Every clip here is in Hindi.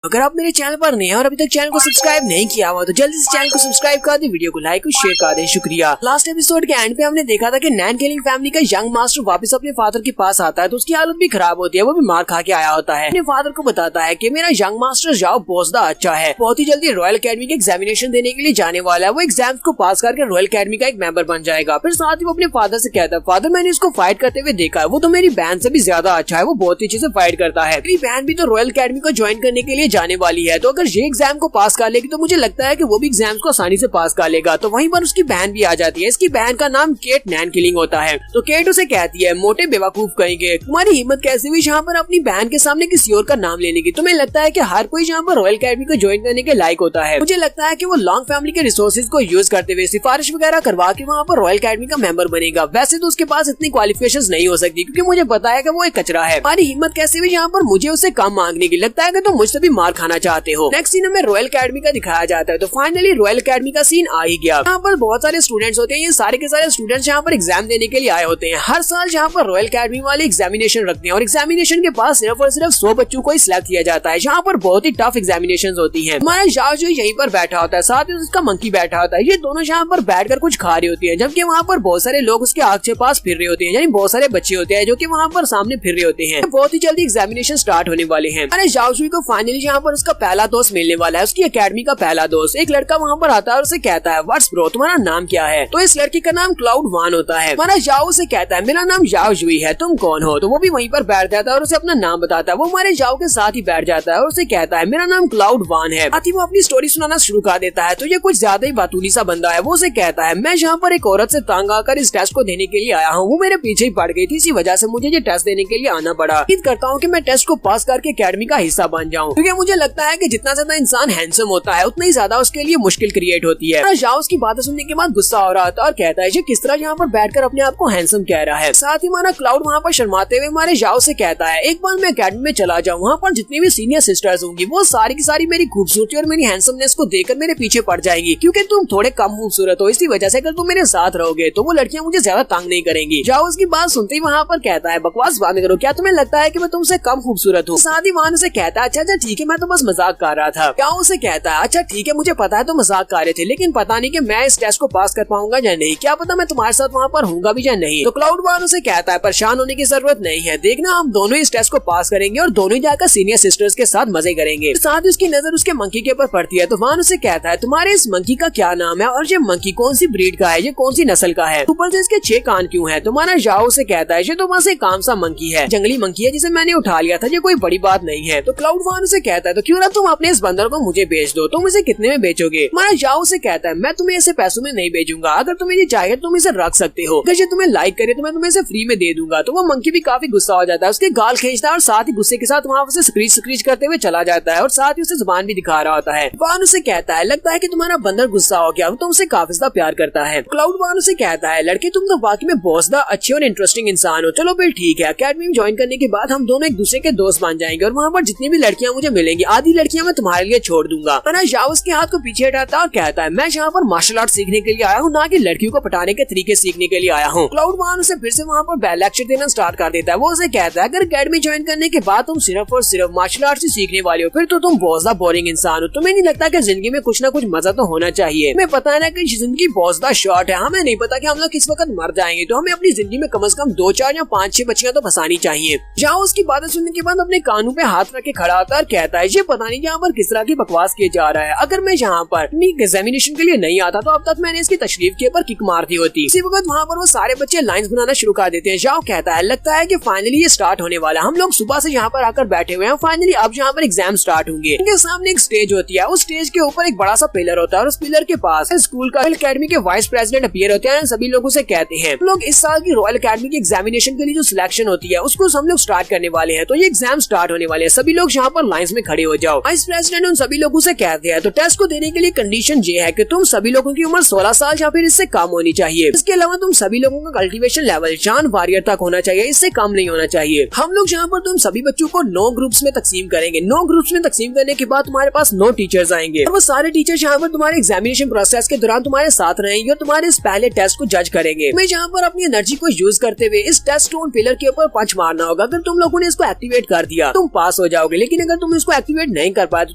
अगर आप मेरे चैनल पर नए हैं और अभी तक चैनल को सब्सक्राइब नहीं किया हुआ तो जल्दी से चैनल को सब्सक्राइब कर दे, वीडियो को लाइक और शेयर कर दे, शुक्रिया। लास्ट एपिसोड के एंड पे हमने देखा था कि नैन किलिंग फैमिली का यंग मास्टर वापस अपने फादर के पास आता है तो उसकी हालत भी खराब होती है, वो भी मार खा के आया होता है। अपने फादर को बताता है कि मेरा यंग मास्टर जाओ बोसदा अच्छा है, बहुत ही जल्दी रॉयल अकेडमी के एग्जामिनेशन देने के लिए जाने वाला है, वो एग्जाम को पास करके रॉयल अकेडमी का एक मेंबर बन जाएगा। फिर साथ ही वो अपने फादर से कहता है, फादर मैंने इसको फाइट करते हुए देखा है, वो तो मेरी बहन से भी ज्यादा अच्छा है, वो बहुत ही अच्छे से फाइट करता है, मेरी बहन भी तो रॉयल अकेडमी को ज्वाइन करने के लिए जाने वाली है, तो अगर ये एग्जाम को पास कर लेगी तो मुझे लगता है कि वो भी एग्जाम्स को आसानी से पास कर लेगा। तो वहीं पर उसकी बहन भी आ जाती है, इसकी बहन का नाम केट नैन किलिंग होता है। तो केट उसे कहती है, मोटे बेवकूफ कहेंगे, तुम्हारी हिम्मत कैसे हुई यहाँ पर अपनी बहन के सामने किसी और का नाम लेने की? तुम्हें लगता है कि हर कोई यहाँ पर रॉयल अकेडमी को ज्वाइन करने के लायक होता है? मुझे लगता है कि वो लॉन्ग फैमिली के रिसोर्सेज को यूज करते हुए सिफारिश वगैरह करवा के वहाँ पर रॉयल अकेडमी का मेंबर बनेगा। वैसे तो उसके पास इतनी क्वालिफिकेशंस नहीं हो सकती क्योंकि मुझे पता है कि वो एक कचरा है। हमारी हिम्मत कैसे हुई यहाँ पर मुझे उससे कम मांगने की? लगता है कि तुम मुझसे भी मार खाना चाहते हो। नेक्स्ट सीन में रॉयल अकेडमी का दिखाया जाता है। तो फाइनली रॉयल अकेडमी का सीन आ ही गया। यहाँ पर बहुत सारे स्टूडेंट्स होते हैं, ये सारे के सारे स्टूडेंट्स यहाँ पर एग्जाम देने के लिए आए होते हैं। हर साल यहाँ पर रॉयल अकेडमी वाले एग्जामिनेशन रखते हैं और एग्जामिनेशन के बाद सिर्फ और सिर्फ 100 बच्चों को ही सिलेक्ट किया जाता है। यहाँ पर बहुत ही टफ एग्जामिनेशन होती है। हमारा जाओ जो यहीं पर बैठा होता है, साथ ही उसका मंकी बैठा होता है, ये दोनों यहाँ पर बैठकर कुछ खा रही होती है, जबकि वहाँ पर बहुत सारे लोग उसके आग के पास फिर रहे होते हैं, यानी बहुत सारे बच्चे होते हैं जो कि वहाँ पर सामने फिर रहे होते हैं। बहुत ही जल्दी एग्जामिनेशन स्टार्ट होने वाले हैं। अरे जाओजुई को फाइनली यहाँ पर उसका पहला दोस्त मिलने वाला है, उसकी अकेडमी का पहला दोस्त। एक लड़का वहाँ पर आता है और उसे कहता है, व्हाट्स ब्रो, तुम्हारा नाम क्या है? तो इस लड़के का नाम क्लाउड वान होता है। हमारा जाओ से कहता है, मेरा नाम जाओजुई है, तुम कौन हो? तो वो भी वहीं पर बैठ जाता है और उसे अपना नाम बताता है। वो हमारे जाओ के साथ ही बैठ जाता है और उसे कहता है, मेरा नाम क्लाउड वान है। साथ ही वो अपनी स्टोरी सुनाना शुरू कर देता है। तो ये कुछ ज्यादा ही बातूनी सा बंदा है। वो उसे कहता है, मैं यहाँ पर एक औरत से तंग आकर इस टेस्ट को देने के लिए आया हूँ, वो मेरे पीछे ही पड़ गई थी, इसी वजह से मुझे ये टेस्ट देने के लिए आना पड़ा। उम्मीद करता हूँ कि मैं टेस्ट को पास करके अकेडमी का हिस्सा बन जाऊँ, क्योंकि मुझे लगता है कि जितना ज्यादा इंसान हैंडसम होता है उतना ही ज्यादा उसके लिए मुश्किल क्रिएट होती है। जाओ उसकी बातें सुनने के बाद गुस्सा हो रहा था और कहता है, ये किस तरह यहाँ पर बैठकर अपने आप को हैंडसम कह रहा है। साथ ही हमारा क्लाउड वहाँ पर शर्माते हुए हमारे जाओ से कहता है, एक बार मैं अकेडमी में चला जाऊँ, वहाँ पर जितनी भी सीनियर सिस्टर्स होंगी वो सारी की सारी मेरी खूबसूरती और मेरी हैंडसमनेस को देखकर मेरे पीछे पड़ जाएंगी, क्योंकि तुम थोड़े कम खूबसूरत हो, इसी वजह से अगर तुम मेरे साथ रहोगे तो वो लड़कियां मुझे ज्यादा तंग नहीं करेंगी। जाओ उसकी बात सुनते ही वहाँ पर कहता है, बकवास बंद करो, क्या तुम्हें लगता है कि मैं तुमसे कम खूबसूरत हूँ? साथ ही वहाँ से कहता है, अच्छा ठीक है, मैं तो बस मजाक कर रहा था। जाओ उसे कहता है, अच्छा ठीक है, मुझे पता है तो मजाक कर रहे थे, लेकिन पता नहीं कि मैं इस टेस्ट को पास कर पाऊंगा या नहीं, क्या पता मैं तुम्हारे साथ वहाँ पर होऊंगा भी या नहीं। तो क्लाउड वान उसे कहता है, परेशान होने की जरूरत नहीं है, देखना हम दोनों इस टेस्ट को पास करेंगे और दोनों ही जाकर सीनियर सिस्टर्स के साथ मजे करेंगे। साथ ही उसकी नजर उसके मंकी के ऊपर पड़ती है। तो वान उसे कहता है, तुम्हारे इस मंकी का क्या नाम है और ये मंकी कौन सी ब्रीड का है, ये कौन सी नस्ल का है, ऊपर से इसके 6 कान क्यों है? तुम्हारा जाओ से कहता है, ये तो बस एक काम सा मंकी है, जंगली मंकी है जिसे मैंने उठा लिया था, ये कोई बड़ी बात नहीं है। तो क्लाउड वान उसे कहता है, तो क्यों ना तुम अपने इस बंदर को मुझे बेच दो, तुम इसे कितने में बेचोगे? हमारा जाओ से कहता है, मैं तुम्हें इसे पैसों में नहीं बेचूंगा, अगर तुम्हें ये चाहिए तुम इसे रख सकते हो, अगर ये तुम्हें लाइक करे तो मैं तुम्हें इसे फ्री में दे दूंगा। तो वो मंकी भी काफी गुस्सा हो जाता है, उसके गाल खींचता है और साथ ही गुस्से के साथ वहाँ से स्क्रीच करते हुए चला जाता है और साथ ही उसे जुबान भी दिखा रहा होता है। वान उसे कहता है, लगता है कि तुम्हारा बंदर गुस्सा हो गया, वो तुमसे काफी ज्यादा प्यार करता है। क्लाउड वान उसे कहता है, लड़के तुम तो वाकई में बहुत ज्यादा अच्छे और इंटरेस्टिंग इंसान हो, चलो फिर ठीक है, अकेडमी में ज्वाइन करने के बाद हम दोनों एक दूसरे के दोस्त बन जाएंगे और वहाँ पर जितनी भी लड़कियां मुझे मिलेंगी आधी लड़कियां मैं तुम्हारे लिए छोड़ दूंगा। जाओ उसके हाथ को पीछे हटाता और कहता है, मैं यहाँ पर मार्शल आर्ट सीखने के लिए आया हूँ, ना कि लड़कियों को पटाने के तरीके सीखने के लिए आया हूँ। क्लाउड वान उसे फिर से वहाँ पर बैल लेक्चर देना स्टार्ट कर देता है। वो उसे कहता है, अगर अकेडमी ज्वाइन करने के बाद तुम सिर्फ और सिर्फ मार्शल आर्ट ही सीखने वाले हो, फिर तो तुम बहुत ज्यादा बोरिंग इंसान हो, तुम्हें नहीं लगता कि जिंदगी में कुछ ना कुछ मजा तो होना चाहिए? हमें पता है ना कि जिंदगी बहुत ज्यादा शॉर्ट है, हमें नहीं पता कि हम लोग किस वक्त मर जाएंगे, तो हमें अपनी जिंदगी में कम से कम 2, 4 या 5, 6 बच्चियां तो फंसानी चाहिए। जाओ उसकी बातें सुनने के बाद अपने कानों पे हाथ रख के खड़ा होता है और कहता है, ये पता नहीं यहाँ पर किस तरह की बकवास किए जा रहा है, अगर मैं यहाँ पर एग्जामिनेशन के लिए नहीं आता तो अब तक मैंने इसकी तशरीफ के ऊपर किक मार दी होती। इसी वक्त वहाँ पर वो सारे बच्चे लाइंस बनाना शुरू कर देते हैं। जाओ कहता है, लगता है कि फाइनली ये स्टार्ट होने वाला है, हम लोग सुबह से यहाँ पर आकर बैठे हुए हैं, फाइनली अब यहाँ पर एग्जाम स्टार्ट होंगे। उनके सामने एक स्टेज होती है, उस स्टेज के ऊपर एक बड़ा सा पिलर होता है और उस पिलर के पास स्कूल का अकेडमी के वाइस प्रेसिडेंट अपीयर होते हैं। सभी लोगों से कहते हैं, लोग इस साल की रॉयल अकेडमी की एग्जामिनेशन के लिए जो सिलेक्शन होती है उसको हम लोग स्टार्ट करने वाले हैं, तो ये एग्जाम स्टार्ट होने वाले हैं, सभी लोग यहाँ पर लाइंस में खड़े हो जाओ। वाइस प्रेसिडेंट उन सभी लोगों से कहते हैं, तो टेस्ट को देने के लिए कंडीशन ये है कि तुम सभी लोगों की उम्र 16 साल या फिर इससे कम होनी चाहिए। इसके अलावा तुम सभी लोगों का कल्टीवेशन लेवल जान वारियर तक होना चाहिए, इससे कम नहीं होना चाहिए। हम लोग यहाँ पर तुम सभी बच्चों को 9 ग्रुप्स में तकसीम करेंगे। 9 ग्रुप्स में तकसीम करने के बाद तुम्हारे पास 9 टीचर्स आएंगे और वो सारे टीचर्स यहाँ पर तुम्हारे एग्जामिनेशन प्रोसेस के दौरान तुम्हारे साथ रहेंगे और तुम्हारे इस पहले टेस्ट को जज करेंगे। तुम्हें यहाँ पर अपनी एनर्जी को यूज करते हुए इस टेस्ट स्टोन पिलर के ऊपर पंच मारना होगा। अगर तुम लोगों ने इसको एक्टिवेट कर दिया तुम पास हो जाओगे, लेकिन अगर तुम इसको एक्टिवेट नहीं कर पाए तो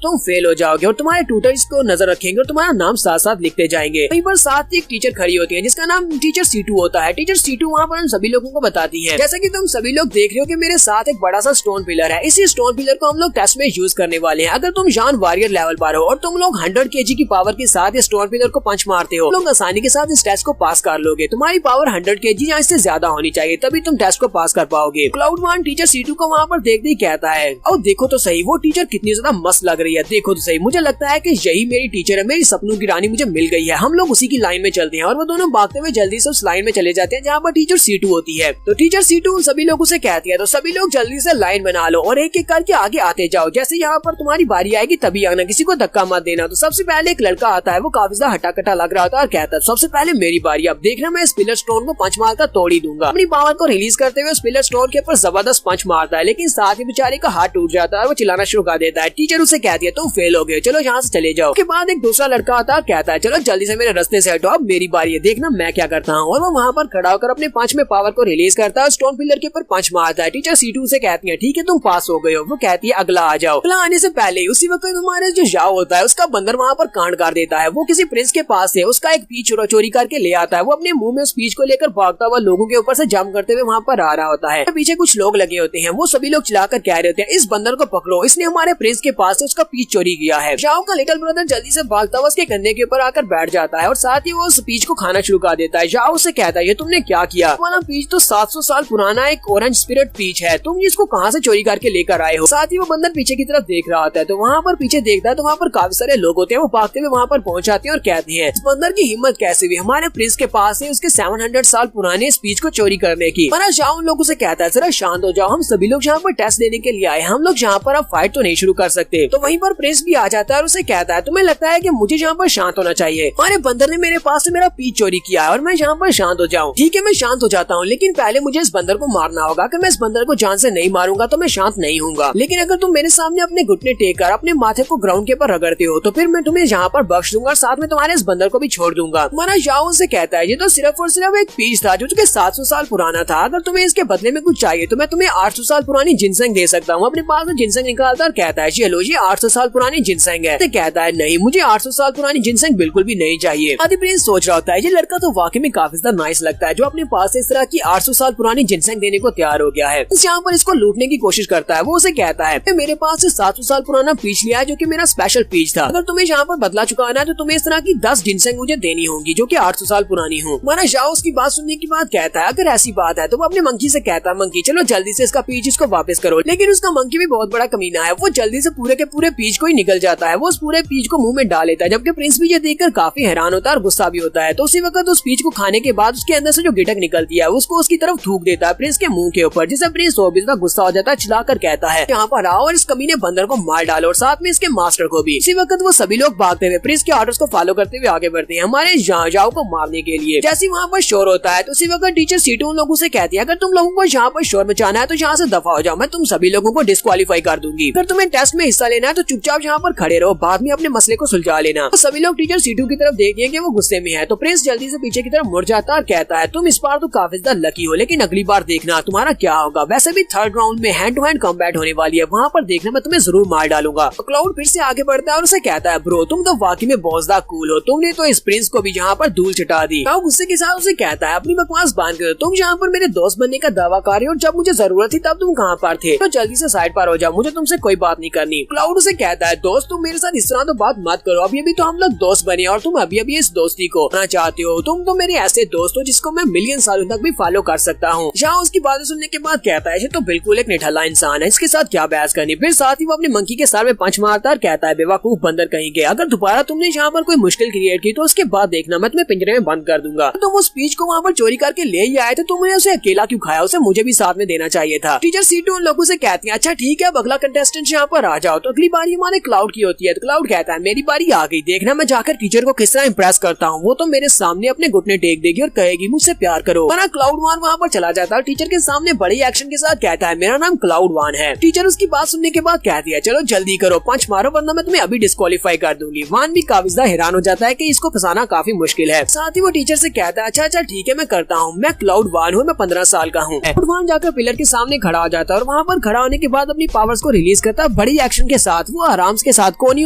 तुम फेल हो जाओगे और तुम्हारे ट्यूटर्स को नजर रखेंगे और तुम्हारा नाम साथ साथ लिखते जाएंगे। वहीं पर साथ ही एक टीचर खड़ी होती है जिसका नाम टीचर C2 होता है। टीचर C2 वहाँ पर हम सभी लोगों को बताती है, जैसा कि तुम सभी लोग देख रहे हो कि मेरे साथ एक बड़ा सा स्टोन पिलर है। इसी स्टोन पिलर को हम लोग टेस्ट में यूज करने वाले हैं। अगर तुम जान वॉरियर लेवल पर हो और तुम लोग 100 kg की पावर के साथ इस स्टोन पिलर को पंच मारते हो, लोग आसानी के साथ इस टेस्ट को पास कर लोगे। तुम्हारी पावर 100 kg या इससे ज्यादा होनी चाहिए, तभी तुम टेस्ट को पास कर पाओगे। क्लाउड1 टीचर C2 को वहाँ पर देखते ही कहता है, और देखो तो सही वो टीचर कितनी ज्यादा मस्त लग रही है, देखो तो सही। मुझे लगता है कि यही मेरी टीचर है, मेरी सपनों की रानी मुझे मिल गई है। हम लोग उसी की लाइन में चलते हैं और वो दोनों भागते हुए जल्दी से उस लाइन में चले जाते हैं जहाँ पर टीचर C2 होती है। तो टीचर C2 उन सभी लोगों से कहती है, तो सभी लोग जल्दी से लाइन बना लो और एक एक करके आगे आते जाओ। जैसे यहाँ पर तुम्हारी बारी आएगी तभी आना, किसी को धक्का मत देना। तो सबसे पहले एक लड़का आता है, वो काफी ज्यादा हटा कटा लग रहा होता है और कहता है, सबसे पहले मेरी बारी। अब देखना मैं इस पिलर स्टोन को पंच मारकर तोड़ ही दूंगा। अपनी पावर को रिलीज करते हुए उस पिलर स्टोन के ऊपर जबरदस्त पंच मारता है, लेकिन साथ ही बेचारे का हाथ टूट जाता है और वो चिल्लाना शुरू कर देता है। टीचर उसे कहती है, तुम फेल हो गए, चलो यहाँ से चले जाओ। उसके बाद एक दूसरा लड़का आता है, कहता है, चलो जल्दी से मेरे रास्ते से हटो, अब मेरी बारी है, देखना मैं क्या करता हूँ। और वो वहाँ पर खड़ा होकर अपने पंच में पावर को रिलीज करता है, स्टोन पिलर के ऊपर पंच मारता है। टीचर C2 से कहती है, ठीक है तुम पास हो गए हो। वो कहती है, अगला आ जाओ। अगला आने से पहले उसी वक्त तुम्हारे जो जाओ होता है उसका बंदर वहाँ पर कांड कर देता है। वो किसी प्रिंस के पास से उसका एक पीच चोरी करके ले आता है। वो अपने मुंह में उस पीच को लेकर भागता हुआ लोगों के ऊपर से जंप करते हुए वहाँ पर आ रहा होता है। पीछे कुछ लोग लगे होते हैं, वो सभी लोग चिल्लाकर कह रहे होते हैं, इस बंदर को पकड़ो, इसने हमारे प्रिंस के पास से उसका पीच चोरी किया है। जाओ का लिटिल ब्रदर जल्दी से भागता हुआ उसके कंधे के ऊपर आकर बैठ जाता है और साथ ही वो उस पीच को खाना शुरू कर देता है। जाओ उसे कहता है, ये तुमने क्या किया? तुम्हारा पीच तो 700 साल पुराना एक ऑरेंज स्पिरिट पीच है, तुम इसको कहाँ से चोरी करके लेकर आए हो? साथ ही वो बंदर पीछे की तरफ देख रहा होता है, तो वहाँ पर पीछे देखता है तो वहाँ पर काफी सारे लोग होते हैं। वो भागते हुए वहाँ पर पहुँच जाते हैं और कहते हैं, इस बंदर की हिम्मत कैसे हुई हमारे प्रिंस के पास है उसके 700 साल पुराने स्पीच को चोरी करने की। पर जाओ उन लोगों से कहता है, जरा शांत हो जाओ, हम सभी लोग यहाँ पर टेस्ट देने के लिए आए, हम लोग यहाँ पर अब फाइट तो नहीं शुरू कर सकते। तो वहीं पर प्रिंस भी आ जाता है और उसे कहता है, तुम्हें लगता है कि मुझे यहाँ पर शांत होना चाहिए? हमारे बंदर ने मेरे पास से मेरा पीच चोरी किया है और मैं यहाँ पर शांत हो जाऊँ। ठीक है मैं शांत हो जाता हूँ, लेकिन पहले मुझे इस बंदर को मारना होगा। अगर मैं इस बंदर को जान से नहीं मारूंगा तो मैं शांत नहीं हूँगा। लेकिन अगर तुम मेरे सामने अपने घुटने टेक कर अपने माथे को ग्राउंड के ऊपर रगड़ते हो तो फिर मैं तुम्हें यहाँ पर बख्श दूंगा और साथ में तुम्हारे इस बंदर को भी छोड़ दूंगा। हमारा जाओ से कहता है, ये तो सिर्फ और सिर्फ एक पीच था जो कि 700 साल पुराना था। अगर तुम्हें इसके बदले में कुछ चाहिए तो मैं तुम्हें 800 साल पुरानी जिनसेंग दे सकता हूँ। अपने पास में जिनसेंग निकालता और कहता है, चलो ये 800 साल पुरानी जिनसेंग है। तो कहता है, नहीं मुझे 800 साल पुरानी जिनसेंग बिल्कुल भी नहीं चाहिए। आदि प्रिंस सोच रहा होता है, ये लड़का तो वाकई में काफी ज्यादा नाइस लगता है जो अपने पास इस तरह की 800 साल पुरानी जिनसेंग देने को तैयार हो गया है। यहाँ पर इसको लूटने की कोशिश करता है। वो उसे कहता है, मेरे पास से 700 साल पुराना पीच लिया है जो कि मेरा स्पेशल पीच था। अगर तुम्हें यहाँ पर बदला चुकाना है तो तुम्हें इस तरह की 10 जिनसेंग मुझे देनी होगी जो कि 800 साल पुरानी हो। माना जाओ उसकी बात सुनने के बाद कहता है, अगर ऐसी बात है तो वो अपने मंकी से कहता है, मंकी चलो जल्दी से इसका पीच इसको वापस करो। लेकिन उसका मंकी भी बहुत बड़ा कमीना है, वो जल्दी से पूरे के पूरे पीच को ही निकल जाता है। वो उस पूरे पीच को मुंह में डाल लेता है, जबकि प्रिंस भी ये देखकर काफी हैरान होता है और गुस्सा भी होता है। तो उसी वक्त उस पीच को खाने के बाद उसके अंदर से जो गिटक निकलती है उसको उसकी तरफ थूक देता है प्रिंस के मुंह के ऊपर, जिससे प्रिंस और भी गुस्सा हो जाता है, चिल्लाकर कहता है, यहाँ पर आओ और इस कमीने बंदर को मार डालो और साथ में इसके मास्टर को भी। इसी वक्त वो सभी लोग भागते हुए प्रिंस के ऑर्डर्स को फॉलो करते हुए आगे बढ़ते हैं हमारे जाओ को मारने के लिए। जैसे वहाँ पर शोर होता है तो उसी वक्त टीचर C2 उन लोगों से कहती है, अगर तुम लोगों को यहाँ पर शोर मचाना है तो यहाँ से दफा हो जाओ, मैं तुम सभी लोगों को डिस्क्वालीफाई कर दूंगी। अगर तुम्हें टेस्ट में हिस्सा लेना है तो चुपचाप यहाँ पर खड़े रहो, बाद में अपने मसले को सुलझा लेना। तो सभी लोग टीचर C2 की तरफ देखते हैं कि वो गुस्से में है। तो प्रिंस जल्दी से पीछे की तरफ मुड़ जाता है और कहता है, तुम इस बार तो काफी ज्यादा लकी हो, लेकिन अगली बार देखना तुम्हारा क्या होगा। वैसे भी थर्ड राउंड में हैंड टू हैंड कॉम्बैट होने वाली है, वहाँ पर देखना मैं तुम्हें जरूर मार डालूंगा। तो क्लाउड फिर से आगे बढ़ता है और उसे कहता है, ब्रो तुम तो वाकई में बहुत ज्यादा कूल हो, तुमने तो इस प्रिंस को भी यहाँ पर धूल चटा दी। गुस्से के साथ उसे कहता है, अपनी बकवास बांध कर, तुम यहाँ पर मेरे दोस्त बनने का दावा कर रहे हो, जब मुझे जरूरत थी तब तुम कहाँ पर थे? तो जल्दी से साइड पर हो जाओ, मुझे तुमसे कोई बात नहीं करनी। क्लाउड उसे कहता है, दोस्त तुम मेरे साथ इस तरह तो बात मत करो, अभी अभी तो हम लोग दोस्त बने और तुम अभी अभी इस दोस्ती को करना चाहते हो। तुम तो मेरे ऐसे दोस्त हो जिसको मैं मिलियन सालों तक भी फॉलो कर सकता हूँ। जहाँ उसकी बातें सुनने के बाद कहता है, ये तो बिल्कुल एक निठल्ला इंसान है, इसके साथ क्या बहस करनी। फिर साथ ही वो अपने मंकी के सर में पंच मारता और कहता है, बेवकूफ बंदर कहीं के, अगर दोबारा तुमने यहाँ पर कोई मुश्किल क्रिएट की तो उसके बाद देखना मैं तुम्हें पिंजरे में बंद कर दूंगा। तुम उस स्पीच को वहाँ पर चोरी करके ले ही आए थे, तुमने उसे अकेला क्यों खाया? उसे मुझे भी साथ में देना चाहिए था। टीचर C2 उन लोगों से कहती है, अच्छा ठीक है अब अगला कंटेस्टेंट यहाँ पर आ जाओ। तो अगली बारी हमारे क्लाउड की होती है। तो क्लाउड कहता है, मेरी बारी आ गई, देखना मैं जाकर टीचर को किस तरह इम्प्रेस करता हूँ। वो तो मेरे सामने अपने घुटने टेक देगी और कहेगी मुझसे प्यार करो। क्लाउड1 वहाँ पर चला जाता है, टीचर के सामने बड़े एक्शन के साथ कहता है, मेरा नाम क्लाउड1 है। टीचर उसकी बात सुनने के बाद कहती है, चलो जल्दी करो, पंच मारो वरना मैं तुम्हें अभी डिस्क्वालीफाई कर दूंगी। वान भी काफी ज्यादा हैरान हो जाता है कि इसको फंसाना काफी मुश्किल है। साथ ही वो टीचर से कहता है, अच्छा ठीक है मैं करता हूँ, मैं क्लाउड1 हूँ, मैं 15 साल का हूँ। क्लाउड1 जाकर पिलर के सामने खड़ा हो जाता है और वहाँ पर खड़ा होने के बाद अपनी पावर्स को रिलीज करता जाता है बड़ी एक्शन के साथ। वो आराम के साथ कोनी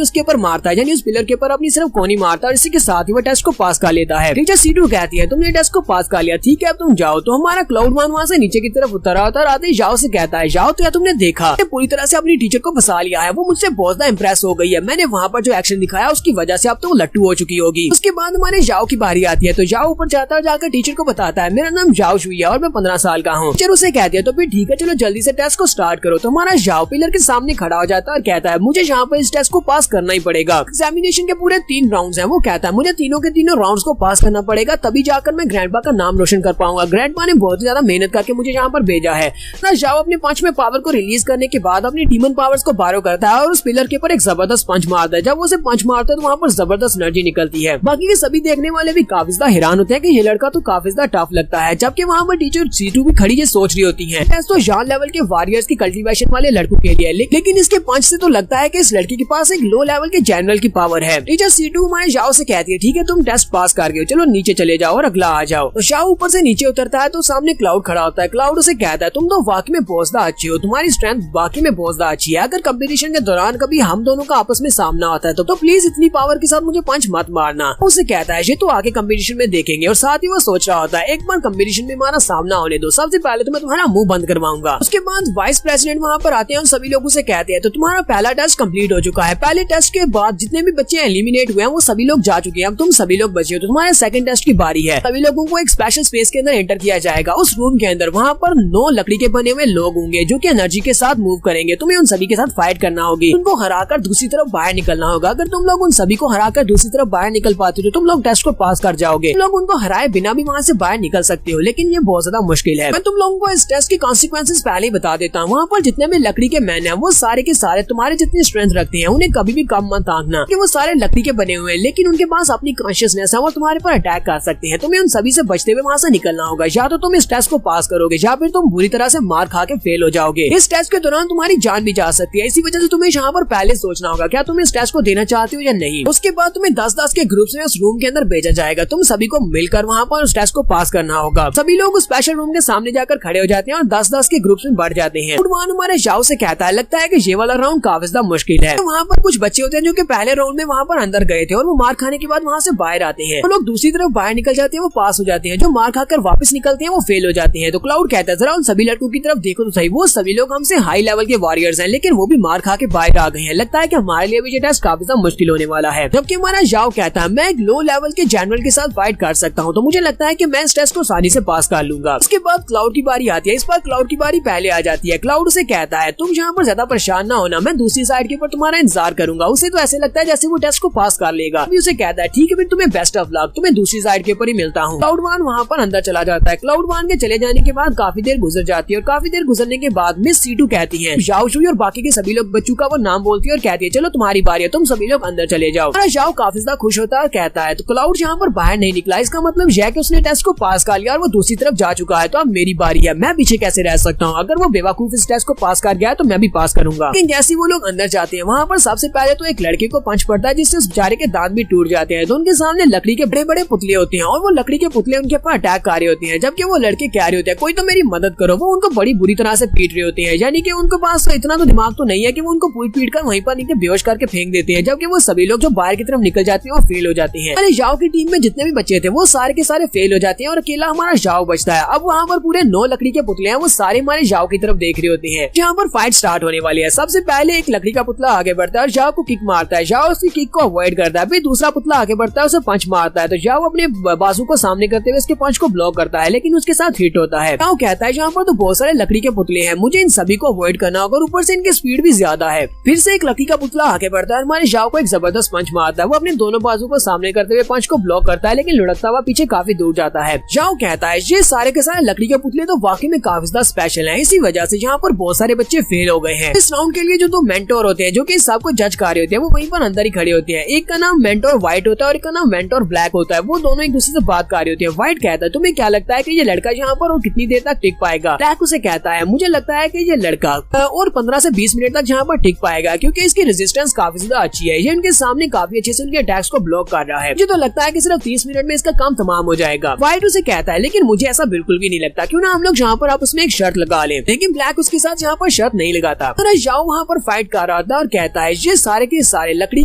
उसके ऊपर मारता है, यानी उस पिलर के ऊपर अपनी सिर्फ कोनी मारता है और इसी के साथ ही वो टेस्ट को पास कर लेता है। टीचर C2 कहती है तुमने टेस्ट को पास कर लिया, ठीक है अब तुम जाओ। तो हमारा क्लाउड1 वहाँ से नीचे की तरफ उतर आता है। आते ही जाओ से कहता है जाओ तो या तुमने देखा पूरी तरह से अपनी टीचर को फंसा लिया है, वो मुझसे बहुत ज्यादा इंप्रेस हो गई है, मैंने वहाँ पर जो एक्शन दिखाया उसकी वजह से अब तो वो लट्टू हो चुकी होगी। उसके बाद हमारे जाओ की बारी आती है। तो जाओ ऊपर जाता है और जाकर टीचर को बताता है मेरा नाम जाओ शुई है और मैं 15 साल का हूँ। टीचर उसे कहती है तो फिर ठीक है चलो जल्दी से टेस्ट को स्टार्ट करो। तो हमारा जाओ पिलर के सामने खड़ा हो जाता है और कहता है मुझे यहाँ पर इस टेस्ट को पास करना ही पड़ेगा। एग्जामिनेशन के पूरे 3 राउंड्स हैं। वो कहता है मुझे तीनों के तीनों राउंड्स को पास करना पड़ेगा, तभी जाकर मैं ग्रैंडपा का नाम रोशन कर पाऊंगा। ग्रैंडपा ने बहुत ज्यादा मेहनत करके मुझे यहाँ पर भेजा है। जाओ अपने 5वें पावर को रिलीज करने के बाद अपनी डीमन पावर्स को बारो करता है और उस पिलर के ऊपर एक जबरदस्त पंच मारता है। जब वो उसे पंच मारता है तो वहाँ पर जबरदस्त एनर्जी निकलती है। बाकी के सभी देखने वाले भी काफी ज्यादा हैरान होते हैं कि ये लड़का तो काफी ज्यादा टफ लगता है, जबकि वहाँ पर टीचर C2 भी खड़ी ये सोच रही होती है तो जान लेवल के वॉरियर्स की कल्टीवेशन वाले लड़कों के लिए, लेकिन इसके पंच से तो लगता है कि इस लड़की के पास एक लो लेवल के जनरल की पावर है। टीचर C2 हमारे जाओ से कहती है ठीक है तुम टेस्ट पास कर गए, चलो नीचे चले जाओ और अगला आ जाओ। तो जाओ ऊपर से नीचे उतरता है तो सामने क्लाउड खड़ा होता है। क्लाउड उसे कहता है तुम तो वाकई में बहुत ज्यादा अच्छी हो, तुम्हारी स्ट्रेंथ वाकई में बहुत ज्यादा अच्छी है, अगर कंपटीशन के दौरान कभी हम दोनों का आपस में सामना होता है तो प्लीज इतनी पावर के साथ मुझे पंच मत मारना। उसे कहता है ये तो आगे कंपटीशन में देखेंगे। और साथ ही वो सोच रहा होता है एक बार कंपटीशन में हमारा सामना होने दो, सबसे पहले तो मैं तुम्हारा मुंह बंद करवाऊंगा। उसके बाद वाइस प्रेसिडेंट वहाँ पर आते हैं और सभी लोगों से कहते हैं तो तुम्हारा पहला टेस्ट कंप्लीट हो चुका है। पहले टेस्ट के बाद जितने भी बच्चे एलिमिनेट हुए हैं वो सभी लोग जा चुके हैं, अब तुम सभी लोग बचे हो। तो तुम्हारे सेकंड टेस्ट की बारी है। सभी लोगों को एक स्पेशल स्पेस के अंदर एंटर किया जाएगा। उस रूम के अंदर वहाँ पर 9 लकड़ी के बने हुए लोग होंगे जो कि एनर्जी के साथ मूव करेंगे। तुम्हें उन सभी के साथ फाइट करना होगी, उनको हराकर दूसरी तरफ बाहर निकलना होगा। अगर तुम लोग उन सभी को हराकर दूसरी तरफ बाहर निकल पाते हो तो तुम लोग टेस्ट को पास कर जाओगे। तुम लोग उनको हराए बिना भी वहाँ से बाहर निकल सकते हो, लेकिन ये बहुत ज्यादा मुश्किल है। मैं तुम लोगों को इस टेस्ट के कॉन्सिक्वेंसेस पहले ही बता देता हूँ। वहाँ पर जितने भी लकड़ी के मैन हैं वो सारे के सारे तुम्हारे जितनी स्ट्रेंथ रखते हैं उन्हें कभी भी कम मत आंकना कि वो सारे लकड़ी के बने हुए हैं, लेकिन उनके पास अपनी कॉन्शियसनेस है और तुम्हारे पर अटैक कर सकते हैं। तुम्हें उन सभी से बचते हुए वहाँ से निकलना होगा, या तो तुम इस टेस्ट को पास करोगे या फिर तुम बुरी तरह से मार खा के फेल हो जाओगे। इस टेस्ट के दौरान तुम्हारी जान भी जा सकती है, इसी वजह से तुम्हें यहाँ पर पहले सोचना होगा क्या तुम इस टेस्ट को देना चाहते हो या नहीं। उसके बाद तुम्हें 10-10 के ग्रुप्स में उस रूम के अंदर भेजा जाएगा। तुम सभी को मिलकर वहाँ पर उस टेस्ट को पास करना होगा। सभी लोग उस स्पेशल रूम के सामने जाकर खड़े हो जाते हैं और 10-10 के ग्रुप्स में बढ़ जाते हैं। उड़वान हमारे जाओ से कहता है लगता है कि ये वाला राउंड काफी ज्यादा मुश्किल है। तो वहाँ पर कुछ बच्चे होते हैं जो कि पहले राउंड में वहाँ पर अंदर गए थे और वो मार खाने के बाद वहाँ से बाहर आते हैं। वो लोग दूसरी तरफ बाहर निकल जाते हैं, वो पास हो जाते हैं। जो मार खाकर वापस निकलते हैं वो फेल हो जाते हैं। तो क्लाउड कहता है जरा उन सभी लड़कों की तरफ देखो तो सही, वो सभी लोग हमसे हाई लेवल के वॉरियर्स हैं, लेकिन वो भी मार खा के बाहर आ गए हैं। लगता है कि हमारे लिए भी ये टेस्ट काफी ज्यादा मुश्किल होने वाला है। जबकि हमारा जाओ कहता है मैं एक लो लेवल के जनरल के साथ फाइट कर सकता हूँ, तो मुझे लगता है कि मैं इस टेस्ट को आसानी से पास कर लूंगा। उसके बाद क्लाउड की बारी आती है। इस बार क्लाउड की बारी पहले आ जाती है। क्लाउड से कहता है तुम यहाँ पर ज्यादा परेशान ना होना, मैं दूसरी साइड के ऊपर तुम्हारा इंतजार करूंगा। उसे तो ऐसे लगता है जैसे वो टेस्ट को पास कर लेगा। अभी उसे कहता है ठीक है फिर तुम्हें बेस्ट ऑफ लक, तुम्हें दूसरी साइड के ऊपर ही मिलता हूँ। क्लाउड1 वहाँ पर अंदर चला जाता है। क्लाउड1 के चले जाने के बाद काफी देर गुजर जाती है और काफी देर गुजरने के बाद मिस C2 कहती है जाओ शुई और बाकी के सभी लोग बच्चों का वो नाम बोलती है और कहती है चलो तुम्हारी बारी है, तुम सभी लोग अंदर चले जाओ। जाओ काफी ज्यादा खुश होता है और कहता है तो क्लाउड यहाँ पर बाहर नहीं निकला, इसका मतलब यह कि उसने टेस्ट को पास कर लिया और वो दूसरी तरफ जा चुका है। तो अब मेरी बारी है, मैं पीछे कैसे रह सकता हूँ। अगर वो बेवकूफ इस टेस्ट को पास कर गया है तो मैं भी पास करूंगा। लेकिन जैसे वो लोग अंदर जाते हैं वहाँ पर सबसे पहले तो एक लड़के को पंच पड़ता है जिससे उस बेचारे के दांत भी टूट जाते हैं। तो उनके सामने लकड़ी के बड़े बड़े पुतले होते हैं और वो लकड़ी के पुतले उनके ऊपर अटैक कर रहे होते हैं, जबकि वो लड़के कह रहे होते हैं कोई तो मेरी मदद करो। वो उनको बड़ी बुरी तरह से पीट रहे होते हैं, यानी कि उनके पास इतना तो दिमाग तो नहीं है कि वो उनको पीट कर वहीं पर नीचे बेहोश करके फेंक देते हैं। जबकि वो सभी लोग जो बाहर की तरफ निकल जाते हैं वो फेल हो जाते हैं। अरे जाओ की टीम में जितने भी बच्चे थे वो सारे के सारे फेल हो जाते हैं और अकेला हमारा जाओ बचता है। अब वहाँ पर पूरे 9 लकड़ी के पुतले हैं, वो सारे हमारे जाओ की तरफ देख रहे होते हैं। यहाँ पर फाइट स्टार्ट होने वाली है। सबसे पहले एक लकड़ी का पुतला आगे बढ़ता है और जाओ को किक मारता है। जाओ उसकी किक को अवॉइड करता है। फिर दूसरा पुतला आगे बढ़ता है, उसे पंच मारता है। तो जाओ अपने बाजू को सामने करते हुए उसके पंच को ब्लॉक करता है, लेकिन उसके साथ हिट होता है। जाओ कहता है यहाँ पर तो बहुत सारे लकड़ी के पुतले हैं, मुझे इन सभी को अवॉइड करना होगा, ऊपर से इनकी स्पीड भी ज्यादा है। फिर से एक लकड़ी का पुतला आगे बढ़ता है, हमारे जाओ को एक जबरदस्त पंच मारता है। वो अपने दोनों बाजू को सामने करते हुए पंच को ब्लॉक करता है, लेकिन लुढ़कता हुआ पीछे काफी दूर जाता है। जाओ कहता है ये सारे के सारे लकड़ी के पुतले तो वाकई में काफी ज्यादा स्पेशल हैं, इसी वजह से यहाँ पर बहुत सारे बच्चे फेल हो गए हैं। इस राउंड के लिए जो 2 मेंटोर होते हैं जो कि सबको जज कर रहे होते हैं वो वहीं पर अंदर ही खड़े होते हैं। एक का नाम मेंटोर व्हाइट होता है और एक का नाम मेंटोर ब्लैक होता है। वो दोनों एक दूसरे से बात कर रहे होते हैं। व्हाइट कहता है तुम्हें क्या लगता है कि ये लड़का यहाँ पर और कितनी देर तक टिक पाएगा। ब्लैक उसे कहता है मुझे लगता है कि ये लड़का और 15 से 20 मिनट तक यहाँ पर टिक पाएगा, क्योंकि इसकी रेजिस्टेंस काफी ज्यादा अच्छी है। ये इनके सामने काफी अच्छे से उनके अटैक्स को ब्लॉक कर रहा है। मुझे तो लगता है कि सिर्फ 30 मिनट में इसका काम तमाम हो जाएगा। व्हाइट उसे कहता है लेकिन मुझे ऐसा बिल्कुल भी नहीं लगता, क्यों ना हम लोग यहाँ पर आपस में एक शर्त लगा लें। लेकिन ब्लैक उसके साथ यहाँ पर शर्त नहीं लगाता। जाओ वहाँ पर फाइट कर रहा था और कहता है ये सारे के सारे लकड़ी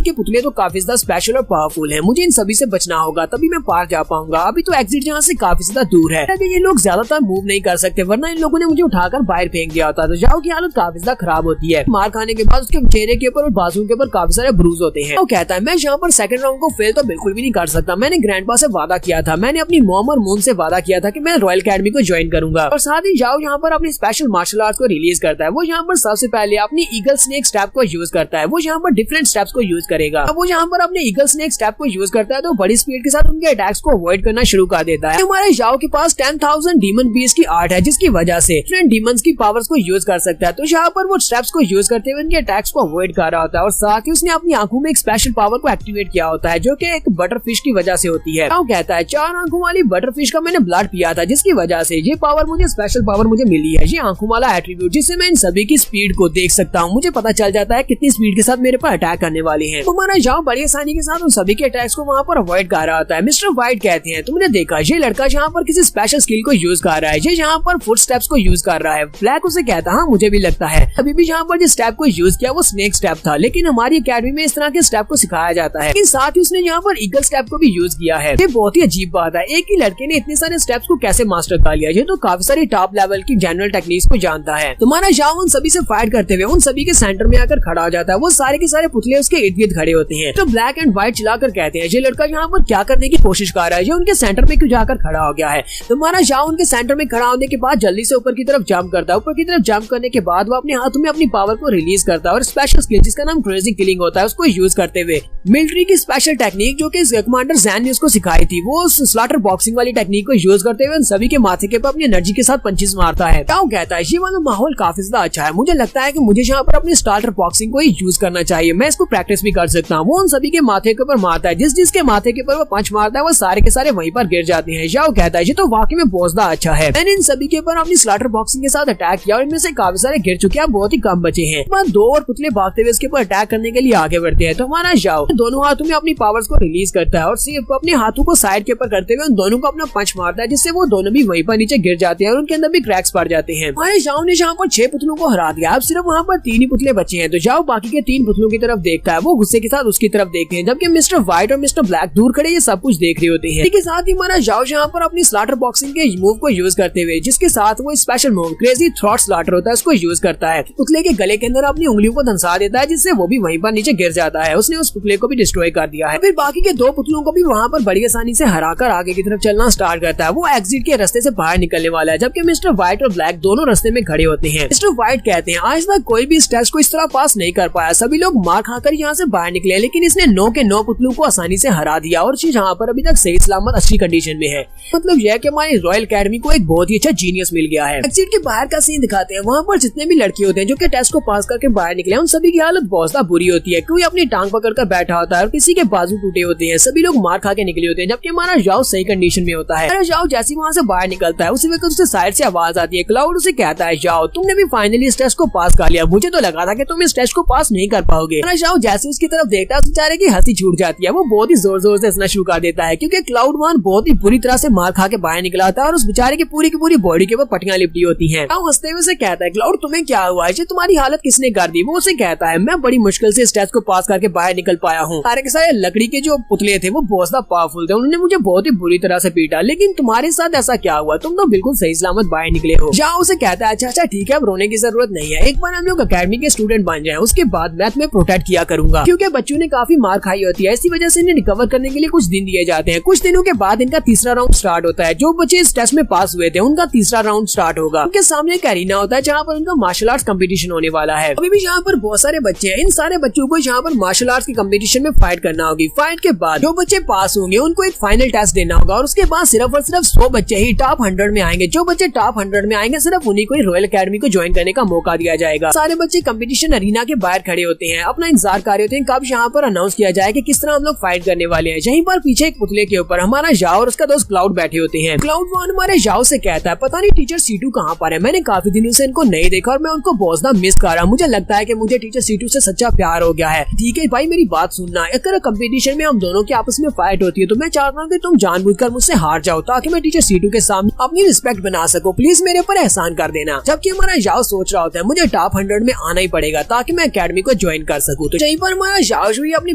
के पुतले तो काफी ज्यादा स्पेशल और पावरफुल हैं, मुझे इन सभी से बचना होगा तभी मैं पार जा पाऊंगा। अभी तो एग्जिट यहाँ से काफी ज्यादा दूर है, ये लोग ज्यादातर मूव नहीं कर सकते वरना इन लोगों ने मुझे उठाकर बाहर फेंक दिया होता। तो जाओ की हालत काफी ज्यादा खराब होती है। मार खाने के बाद उसके चेहरे के ऊपर और बाजू के ऊपर काफी सारे ब्रूज होते हैं। वो कहता है मैं यहाँ पर सेकंड राउंड को फेल तो बिल्कुल भी नहीं कर सकता। मैंने ग्रैंडपा से वादा किया था, मैंने अपनी मॉम और मून से वादा किया था कि मैं रॉयल अकेडमी को ज्वाइन करूंगा। और साथ ही जाओ यहाँ पर अपनी स्पेशल मार्शल आर्ट्स को रिलीज करता है। वो यहाँ पर सबसे पहले अपनी ईगल स्नेक स्टेप को यूज करता है। वो यहाँ पर डिफरेंट स्टेप्स को यूज करेगा। अब वो यहाँ पर अपने ईगल स्नेक स्टेप को यूज करता है तो बड़ी स्पीड के साथ उनके अटैक्स को अवॉइड करना शुरू कर देता है। हमारे जाओ के पास 10,000 डीमन बीस्ट की आर्ट है जिसकी वजह से डिफरेंट डीमंस की पावर्स को यूज कर सकता है। तो यहाँ पर वो स्टेप्स को यूज करते हुए उनके अटैक्स को अवॉइड कर रहा होता है और साथ ही उसने अपनी आंखों में एक स्पेशल पावर को एक्टिवेट किया होता है जो कि एक बटरफिश की वजह से होती है। वो कहता है 4 आंखों वाली बटरफिश का मैंने ब्लड पिया था जिसकी वजह से ये पावर मुझे स्पेशल पावर मुझे मिली है, ये आंखों वाला एट्रीब्यूट जिससे मैं इन सभी की स्पीड को देख सकता हूँ। मुझे पता चल जाता है कितनी स्पीड के साथ मेरे पर अटैक करने वाले हैं। तो हमारा जाओ बड़ी आसानी के साथ उन सभी के अटैक्स को वहाँ पर अवॉइड कर रहा होता है। मिस्टर व्हाइट कहते हैं तुमने देखा ये लड़का यहाँ पर किसी स्पेशल स्किल को यूज कर रहा है, ये यहाँ पर फुट स्टेप्स को यूज कर रहा है। ब्लैक उसे कहता है हाँ मुझे भी लगता है। अभी भी यहाँ पर जिस स्टेप को यूज किया वो स्नेक स्टेप था, लेकिन हमारी अकेडमी में इस तरह के स्टेप को सिखाया जाता है। लेकिन साथ ही उसने यहाँ पर ईगल स्टेप को भी यूज किया है। ये बहुत ही अजीब बात है, एक ही लड़के ने इतने सारे स्टेप्स को कैसे मास्टर कर लिया। ये तो काफी सारी टॉप लेवल की जनरल टेक्निक्स को जानता है। तुम्हारा जाओ उन सभी से फाइट करते हुए उन सभी के सेंटर में आकर खड़ा हो जाता है। वो सारे के सारे पुतले उसके इर्द गिर्द खड़े होते हैं। तो ब्लैक एंड व्हाइट चिल्लाकर कहते हैं ये लड़का यहाँ पर क्या करने की कोशिश कर रहा है, ये उनके सेंटर में क्यों जाकर खड़ा हो गया है। तुम्हारा जाओ उनके सेंटर में खड़ा होने के बाद जल्दी से ऊपर की तरफ जंप करता है। ऊपर की तरफ जंप करने के बाद वो अपने हाथों में अपनी पावर को रिलीज करता है और स्पेशल स्किल जिसका नाम क्रेजी किलिंग होता है उसको यूज करते हुए मिलिट्री की स्पेशल टेक्निक जो कि कमांडर जैन ने उसको सिखाई थी वो स्लॉटर बॉक्सिंग वाली टेक्निक को यूज करते हुए सभी के माथे के ऊपर अपनी एनर्जी के साथ पंचेस मारता है। टाओ कहता है ये वाला माहौल काफी ज्यादा अच्छा है, मुझे लगता है कि मुझे यहाँ पर अपनी स्टार्टर बॉक्सिंग को ही यूज करना चाहिए, मैं इसको प्रैक्टिस भी कर सकता हूँ। वो उन सभी के माथे के ऊपर मारता है, जिसके माथे के ऊपर वो पंच मारता है वो सारे के सारे वहीं पर गिर जाते हैं। जाओ कहता है ये तो वाकई में बहुत ज्यादा अच्छा है, मैंने इन सभी के ऊपर अपनी स्लॉटर बॉक्सिंग के साथ अटैक किया और इनमें से काफी सारे गिर चुके हैं, बहुत ही कम बचे हैं। दो और पुतले भागते हुए इसके ऊपर अटैक करने के लिए आगे बढ़ते हैं। तो हमारा जाओ दोनों हाथों में अपनी पावर्स को रिलीज करता है और सिर्फ अपने हाथों को साइड के ऊपर करते हुए उन दोनों को अपना पंच मारता है जिससे वो दोनों भी वहीं पर नीचे गिर जाते हैं और उनके अंदर भी क्रैक्स पड़ जाते हैं। हमारे जाओ ने जहाँ पर 6 पुतलों को हरा दिया, अब सिर्फ वहाँ पर 3 ही पुतले बचे हैं। तो जाओ बाकी के 3 पुतलों की तरफ देखता है, वो गुस्से के साथ उसकी तरफ देखते हैं जबकि मिस्टर व्हाइट और मिस्टर ब्लैक दूर खड़े ये सब कुछ देख रहे होते हैं। इसके साथ ही हमारा जाओ यहाँ पर अपनी स्लॉटर बॉक्सिंग के मूव को यूज करते हुए जिसके साथ वो special move crazy throat slaughter होता है उसको यूज करता है। पुतले के गले के अंदर अपनी उंगलियों को धंसा देता है जिससे वो भी वहीं पर नीचे गिर जाता है। उसने उस पुतले को भी डिस्ट्रॉय कर दिया है। फिर बाकी के 2 पुतलों को भी वहाँ पर बड़ी आसानी से हराकर आगे की तरफ चलना स्टार्ट करता है। वो एग्जिट के रास्ते से बाहर निकलने वाला है जबकि मिस्टर व्हाइट और ब्लैक दोनों रास्ते में खड़े होते हैं। मिस्टर व्हाइट कहते हैं आज तक कोई भी इस टेस्ट को इस तरह पास नहीं कर पाया, सभी लोग मार खाकर यहाँ से बाहर निकले, लेकिन इसने 9 के 9 पुतलों को आसानी से हरा दिया और यहाँ पर अभी तक सही सलामत अच्छी कंडीशन में है। मतलब यह कि हमारी रॉयल अकेडमी को एक बहुत ही अच्छा जीनियस मिल गया है। एग्जिट के बाहर का सीन दिखाते हैं, वहाँ पर जितने भी लड़के होते हैं जो कि टेस्ट को पास करके बाहर निकले उन सभी की हालत बहुत ज्यादा बुरी होती है। कोई अपनी टांग पकड़कर बैठा होता है और किसी के बाजू टूटे होते हैं, सभी लोग मार खा के निकले होते हैं जबकि हमारा जाओ सही कंडीशन में होता है। हमारा जाओ जैसे वहाँ से बाहर निकलता है उसी वक्त उससे साइड से आवाज आती है। क्लाउड उसे कहता है जाओ तुमने भी फाइनली इस टेस्ट को पास कर लिया, मुझे तो लगा था कि तुम इस टेस्ट को पास नहीं कर पाओगे। हमारा जाओ जैसे उसकी तरफ देखता है उस बेचारे की हंसी छूट जाती है, वो बहुत ही जोर जोर से हंसना शुरू कर देता है क्योंकि क्लाउड वन बहुत ही बुरी तरह से मार खा के बाहर निकला था और उस बेचारे की पूरी बॉडी के ऊपर पट्टियां लिपटी होती हैं। हंसते हुए उसे कहता है क्लाउड तुम्हें क्या हुआ है, तुम्हारी हालत किसने कर दी। वो उसे कहता है मैं बड़ी मुश्किल से इस टेस्ट को पास करके बाहर निकल पाया हूँ, सारे के सारे लकड़ी के जो पुतले थे वो बहुत ज्यादा पावरफुल थे, उन्होंने मुझे बहुत ही बुरी तरह से पीटा, लेकिन तुम्हारे साथ ऐसा क्या हुआ, तुम तो बिल्कुल सही सलामत बाहर निकले हो। जाओ उसे कहता है अच्छा ठीक है अब रोने की जरूरत नहीं है, एक बार हम लोग अकेडमी के स्टूडेंट बन जाए उसके बाद मैं तुम्हें प्रोटेक्ट किया करूंगा क्योंकि बच्चों ने काफी मार खाई होती है, इसी वजह से इन्हें रिकवर करने के लिए कुछ दिन दिए जाते हैं। कुछ दिनों के बाद इनका तीसरा राउंड स्टार्ट होता है। जो बच्चे इस टेस्ट में पास हुए थे उनका तीसरा राउंड स्टार्ट होगा। उनके सामने एक एरिना होता है जहाँ पर उनका मार्शल आर्ट्स कंपटीशन होने वाला है। अभी भी यहाँ पर बहुत सारे बच्चे हैं, इन सारे बच्चों को यहाँ पर मार्शल आर्ट्स के कंपटीशन में फाइट करना होगी। फाइट के बाद जो बच्चे पास होंगे उनको एक फाइनल टेस्ट देना होगा और उसके बाद सिर्फ और सिर्फ 100 बच्चे ही टॉप 100 में आएंगे। जो बच्चे टॉप 100 में आएंगे सिर्फ उन्हीं को ही रॉयल अकेडमी को ज्वाइन करने का मौका दिया जाएगा। सारे बच्चे कंपटीशन अरीना के बाहर खड़े होते हैं, अपना इंतजार कर रहे होते हैं कब यहाँ पर अनाउंस किया जाए कि किस तरह हम लोग फाइट करने वाले हैं। यहीं पर पीछे एक पुतले के ऊपर हमारा जाओ और उसका दोस्त क्लाउड बैठे होते हैं। क्लाउड वन हमारे जाओ से कहता है पता नहीं टीचर सीटू कहाँ पर है, मैंने काफी दिनों से इनको नहीं देखा और मैं उनको बहुत ज्यादा मिस कर रहा हूँ, मुझे लगता है कि मुझे टीचर सीटू से सच्चा प्यार हो गया है। ठीक है भाई मेरी बात सुनना, अगर कंपटीशन में हम दोनों की आपस में फाइट होती है तो मैं चाहता हूँ कि तुम जानबूझकर मुझसे हार जाओ ताकि मैं टीचर सीटू के सामने अपनी रिस्पेक्ट बना सकूं, प्लीज मेरे ऊपर एहसान कर देना। जबकि हमारा जाओ सोच रहा होता है मुझे टॉप 100 100 में आना ही पड़ेगा ताकि मैं एकेडमी को ज्वाइन कर सकूं। तो यहीं पर हमारा झाओ जुई अपनी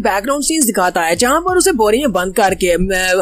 बैकग्राउंड सीन्स दिखाता है जहाँ पर उसे बोरी में बंद करके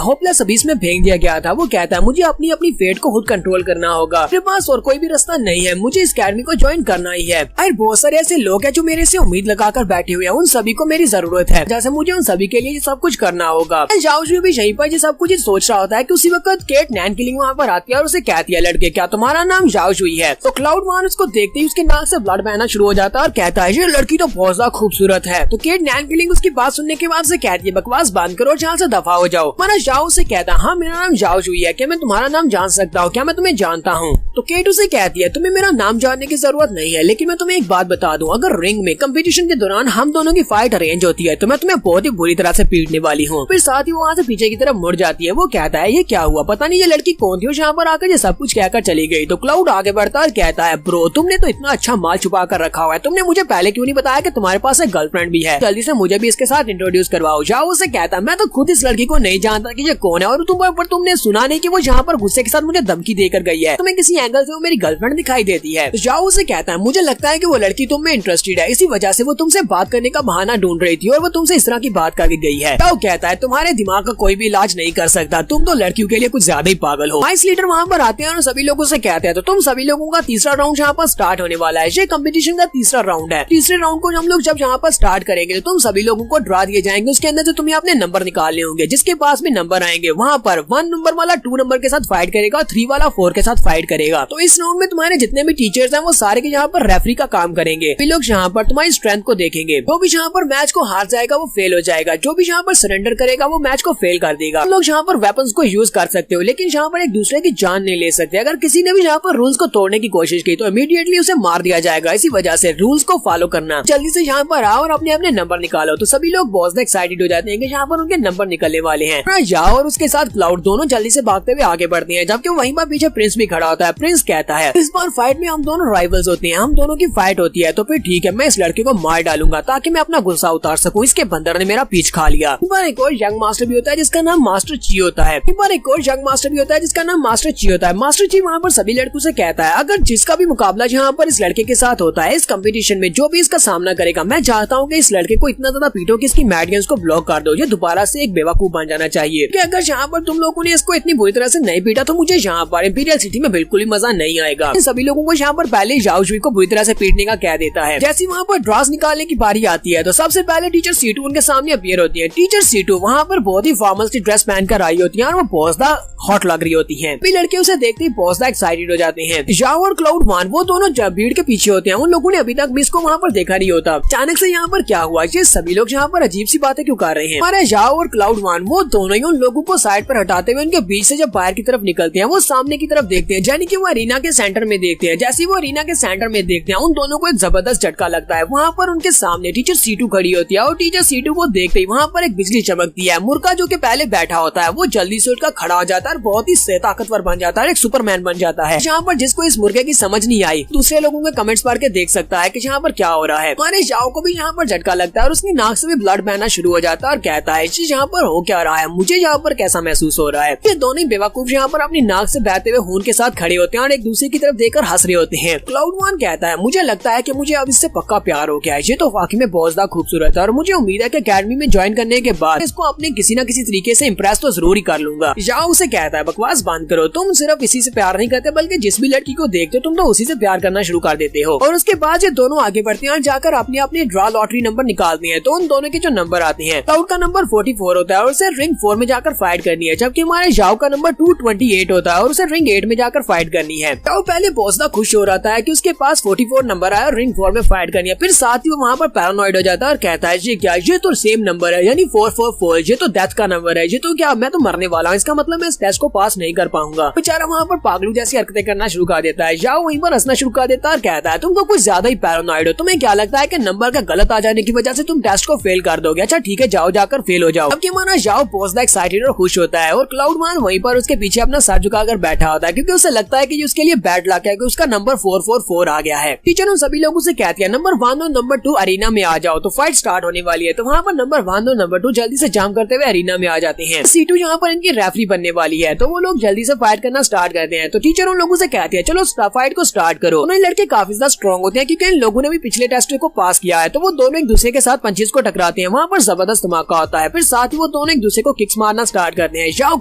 होपलेस अबीस में फेंक दिया गया था। वो कहता है मुझे अपनी फेट को खुद कंट्रोल करना होगा, मेरे पास और कोई भी रास्ता नहीं है, मुझे इस एकेडमी को ज्वाइन करना ही है। और बहुत सारे ऐसे लोग हैं जो मेरे से उम्मीद लगाकर बैठे हुए हैं, उन सभी को मेरी जरूरत है, जैसे मुझे उन सभी के लिए ये सब कुछ करना होगा। झाओ जुई भी यहीं पर ये सब कुछ सोच रहा होता है कि उसी वक्त केट नैन किलिंग वहाँ पर आती है और उसे कहती है लड़के क्या तुम्हारा नाम झाओ जुई है? तो क्लाउड वन उसको देखते ही उसके नाक से ब्लड बहना शुरू हो जाता है और कहता है ये लड़की तो बहुत ज्यादा खूबसूरत है। तो केट नैन किलिंग उसकी बात सुनने के बाद से कहती है बकवास बंद करो, जहाँ से दफा हो जाओ। हमारा झाओ से कहता है हाँ मेरा नाम झाओ जुई है, क्या मैं तुम्हारा नाम जान सकता हूँ? क्या मैं तुम्हें जानता हूँ? तो केट उसे कहती है तुम्हें मेरा नाम जानने की जरूरत नहीं है, लेकिन मैं तुम्हें एक बात बता दूं, अगर रिंग में कंपटीशन के दौरान हम दोनों की फाइट अरेंज होती है तो मैं तुम्हें बहुत ही बुरी तरह से पीटने वाली हूँ। फिर साथ ही वो वहाँ से पीछे की तरफ मुड़ जाती है। वो कहता है ये क्या हुआ, पता नहीं ये लड़की कौन थी जहाँ पर आकर ये सब कुछ कहकर चली गई। तो क्लाउड आगे बढ़ता और कहता है ब्रो तुमने तो इतना अच्छा माल छुपा कर रखा हुआ है, तुमने मुझे पहले क्यों नहीं बताया कि तुम्हारे पास एक गर्लफ्रेंड भी है? जल्दी से मुझे भी इसके साथ इंट्रोड्यूस करवाओ। झाओ उसे कहता है मैं तो खुद इस लड़की को नहीं जानता कि ये कौन है, और तुमने सुना नहीं कि वो जहाँ पर गुस्से के साथ मुझे धमकी देकर गई है, तुम्हें किसी एंगल से वो मेरी गर्लफ्रेंड दिखाई देती है। तो झाओ उसे कहता है मुझे लगता है कि वो लड़की तुम में इंटरेस्टेड है, इसी वजह से वो तुमसे बात करने का बहाना ढूंढ रही थी और वो तुमसे इस तरह की बात करके गई है। झाओ कहता है तुम्हारे दिमाग का कोई भी इलाज नहीं कर सकता, तुम तो लड़कियों के लिए कुछ ज्यादा ही पागल हो। वाइस लीडर वहाँ पर आते हैं और सभी लोगों से कहते हैं तो तुम सभी लोगों का तीसरा राउंड यहाँ पर स्टार्ट होने वाला है, ये कंपटीशन का तीसरा राउंड है। तीसरे राउंड को हम लोग जब यहाँ पर स्टार्ट करेंगे तो तुम सभी लोगों को ड्रा दिए जाएंगे, उसके अंदर से तुम्हें अपने नंबर निकालने होंगे, जिसके पास भी नंबर आएंगे वहाँ पर 1 नंबर वाला 2 नंबर के साथ फाइट करेगा और 3 वाला 4 के साथ फाइट करेगा। तो इस राउंड में तुम्हारे जितने भी टीचर्स हैं वो सारे के यहाँ पर रेफरी का काम करेंगे। वे लोग यहाँ पर तुम्हारी स्ट्रेंथ को देखेंगे, जो भी यहाँ पर मैच को हार जाएगा वो फेल हो जाएगा, जो भी यहाँ पर सरेंडर करेगा वो मैच को फेल कर देगा। तुम लोग यहाँ पर वेपन्स को यूज कर सकते हो, लेकिन यहाँ पर एक दूसरे की जान नहीं ले सकते। अगर किसी ने भी यहाँ पर रूल्स को तोड़ने की कोशिश की तो इमीडिएटली उसे मार दिया जाएगा। इसी वजह से रूल्स को फॉलो करना। जल्दी से यहाँ पर आओ और अपने अपने नंबर निकालो। तो सभी लोग बहुत एक्साइटेड हो जाते हैं कि यहाँ पर उनके नंबर निकलने वाले हैं। जाओ और उसके साथ क्लाउड दोनों जल्दी से भागते हुए आगे बढ़ते हैं, जबकि वहीं पर पीछे प्रिंस भी खड़ा होता है। प्रिंस कहता है इस बार फाइट में हम दोनों राइवल्स होते हैं, हम दोनों की फाइट होती है, तो फिर ठीक है मैं इस लड़के को मार डालूंगा ताकि मैं अपना गुस्सा उतार सकूं। इसके बंदर ने मेरा पीछ खा लिया। एक और यंग मास्टर भी होता है जिसका नाम मास्टर ची होता है। एक और यंग मास्टर भी होता है जिसका नाम मास्टर ची होता है। मास्टर ची वहाँ पर सभी लड़कों से कहता है अगर जिसका भी मुकाबला यहाँ पर इस लड़के के साथ होता है इस कंपटीशन में, जो भी इसका सामना करेगा, मैं चाहता हूँ कि इस लड़के को इतना ज्यादा पीटो कि इसकी मैडगन्स को ब्लॉक कर दो, ये दोबारा से एक बेवकूफ बन जाना चाहिए। कि अगर यहाँ पर तुम लोगों ने इसको इतनी बुरी तरह से नहीं पीटा तो मुझे यहाँ पर इंपीरियल सिटी में बिल्कुल भी मजा नहीं आएगा। इन सभी लोगों को यहाँ पर पहले झाओ जुई को बुरी तरह से पीटने का कह देता है। जैसे वहाँ पर ड्रॉस निकालने की बारी आती है तो सबसे पहले टीचर सीटू उनके सामने अपीयर होती है। टीचर सीटू वहाँ पर बहुत ही फॉर्मल सी ड्रेस पहन कर आई होती है और वो बहुत हॉट लग रही होती है। लड़के उसे देखते ही बहुत एक्साइटेड हो जाते हैं। झाओ और क्लाउड वन वो दोनों भीड़ के पीछे होते हैं, उन लोगों ने अभी तक मिस को वहाँ पर देखा नहीं होता। अचानक से यहाँ पर क्या हुआ, ये सभी लोग यहाँ पर अजीब सी बातें क्यों कर रहे हैं? हमारे झाओ और क्लाउड वन वो दोनों ही उन लोगों को साइड पर हटाते हुए उनके बीच से जब बाहर की तरफ निकलते हैं वो सामने की तरफ देखते हैं, यानी कि वो अरीना के सेंटर में देखते हैं। जैसे वो अरीना के सेंटर में देखते हैं उन दोनों को एक जबरदस्त झटका लगता है। वहाँ पर उनके सामने टीचर सीटू खड़ी होती है और टीचर सीटू को देखते ही वहाँ पर एक बिजली चमकती है। मुर्गा जो कि पहले बैठा होता है वो जल्दी से उठकर खड़ा हो जाता है और बहुत ही ताकतवर बन जाता है, एक सुपरमैन बन जाता है। जहाँ पर जिसको इस मुर्गे की समझ नहीं आई दूसरे लोगों के कमेंट्स पढ़ के देख सकता है कि यहाँ पर क्या हो रहा है। हमारे झाओ को भी यहाँ पर झटका लगता है और उसकी नाक से भी ब्लड बहना शुरू हो जाता है और कहता है यहाँ पर हो क्या रहा है, मुझे यहाँ पर कैसा महसूस हो रहा है। ये दोनों बेवकूफ यहाँ पर अपनी नाक से बहते हुए खून के साथ खड़े होते हैं और एक दूसरे की तरफ देखकर हंस रहे होते हैं। क्लाउड वन कहता है मुझे लगता है कि मुझे अब इससे पक्का प्यार हो गया है, ये तो वाकई में बहुत ज्यादा खूबसूरत है और मुझे उम्मीद है कि अकेडमी में ज्वाइन करने के बाद इसको अपने किसी न किसी तरीके से इम्प्रेस तो जरूर ही कर लूंगा। झाओ उसे कहता है बकवास बंद करो, तुम सिर्फ इसी से प्यार नहीं करते बल्कि जिस भी लड़की को देखते हो तुम तो उसी से प्यार करना शुरू कर देते हो। और उसके बाद ये दोनों आगे बढ़ते हैं और जाकर अपने अपने ड्रा लॉटरी नंबर निकालते हैं। तो उन दोनों के जो नंबर आते हैं, क्लाउड का नंबर 44 होता है और उसे रिंग 4 में जाकर फाइट करनी है, जबकि हमारे झाओ का नंबर 228 होता है और उसे रिंग 8 में जाकर फाइट करनी है। तो पहले बहुत ज्यादा खुश हो रहा है कि उसके पास 44 नंबर आया और रिंग 4 में फाइट करनी है। फिर साथ ही वो वहाँ पर पैरानॉइड हो जाता है और कहता है ये क्या, ये तो सेम नंबर है यानी 444, ये तो डेथ का नंबर है, ये तो क्या मैं तो मरने वाला हूँ, इसका मतलब मैं इस टेस्ट को पास नहीं कर पाऊंगा। बेचारा वहाँ पर पागलू जैसी हरकतें करना शुरू कर देता है। झाओ वहीं पर हंसना शुरू कर देता है और कहता है तुम तो कुछ ज्यादा ही पैरानॉइड हो, तुम्हें क्या लगता है कि नंबर का गलत आ जाने की वजह से तुम टेस्ट को फेल कर दोगे? अच्छा ठीक है जाओ जाकर फेल हो जाओ। अब हमारा झाओ बहुत एक्साइटेड और खुश होता है और क्लाउड वन वहीं पर उसके पीछे अपना सर झुकाकर बैठा होता है क्योंकि उसे लगता है कि उसके लिए बैड लक है कि उसका नंबर 444 आ गया है। टीचर उन सभी लोगों से कहती है नंबर 1 और नंबर 2 अरीना में आ जाओ, तो फाइट स्टार्ट होने वाली है। तो वहाँ पर नंबर 1 और नंबर 2 जल्दी से जाम करते हुए अरीना में आ जाते हैं। सीटू यहाँ पर इनकी रेफरी बनने वाली है तो वो लोग जल्दी से फाइट करना स्टार्ट करते हैं। तो टीचर उन लोगों से कहती है चलो फाइट को स्टार्ट करो। उन्हें लड़के काफी ज्यादा स्ट्रॉन्ग होते हैं क्योंकि इन लोगों ने भी पिछले टेस्ट को पास किया है। तो वो दोनों एक दूसरे के साथ पंचेस को टकराते हैं, वहाँ पर जबरदस्त धमाका होता है। फिर साथ ही वो दोनों एक दूसरे को किक्स मारना स्टार्ट करते हैं। जाओ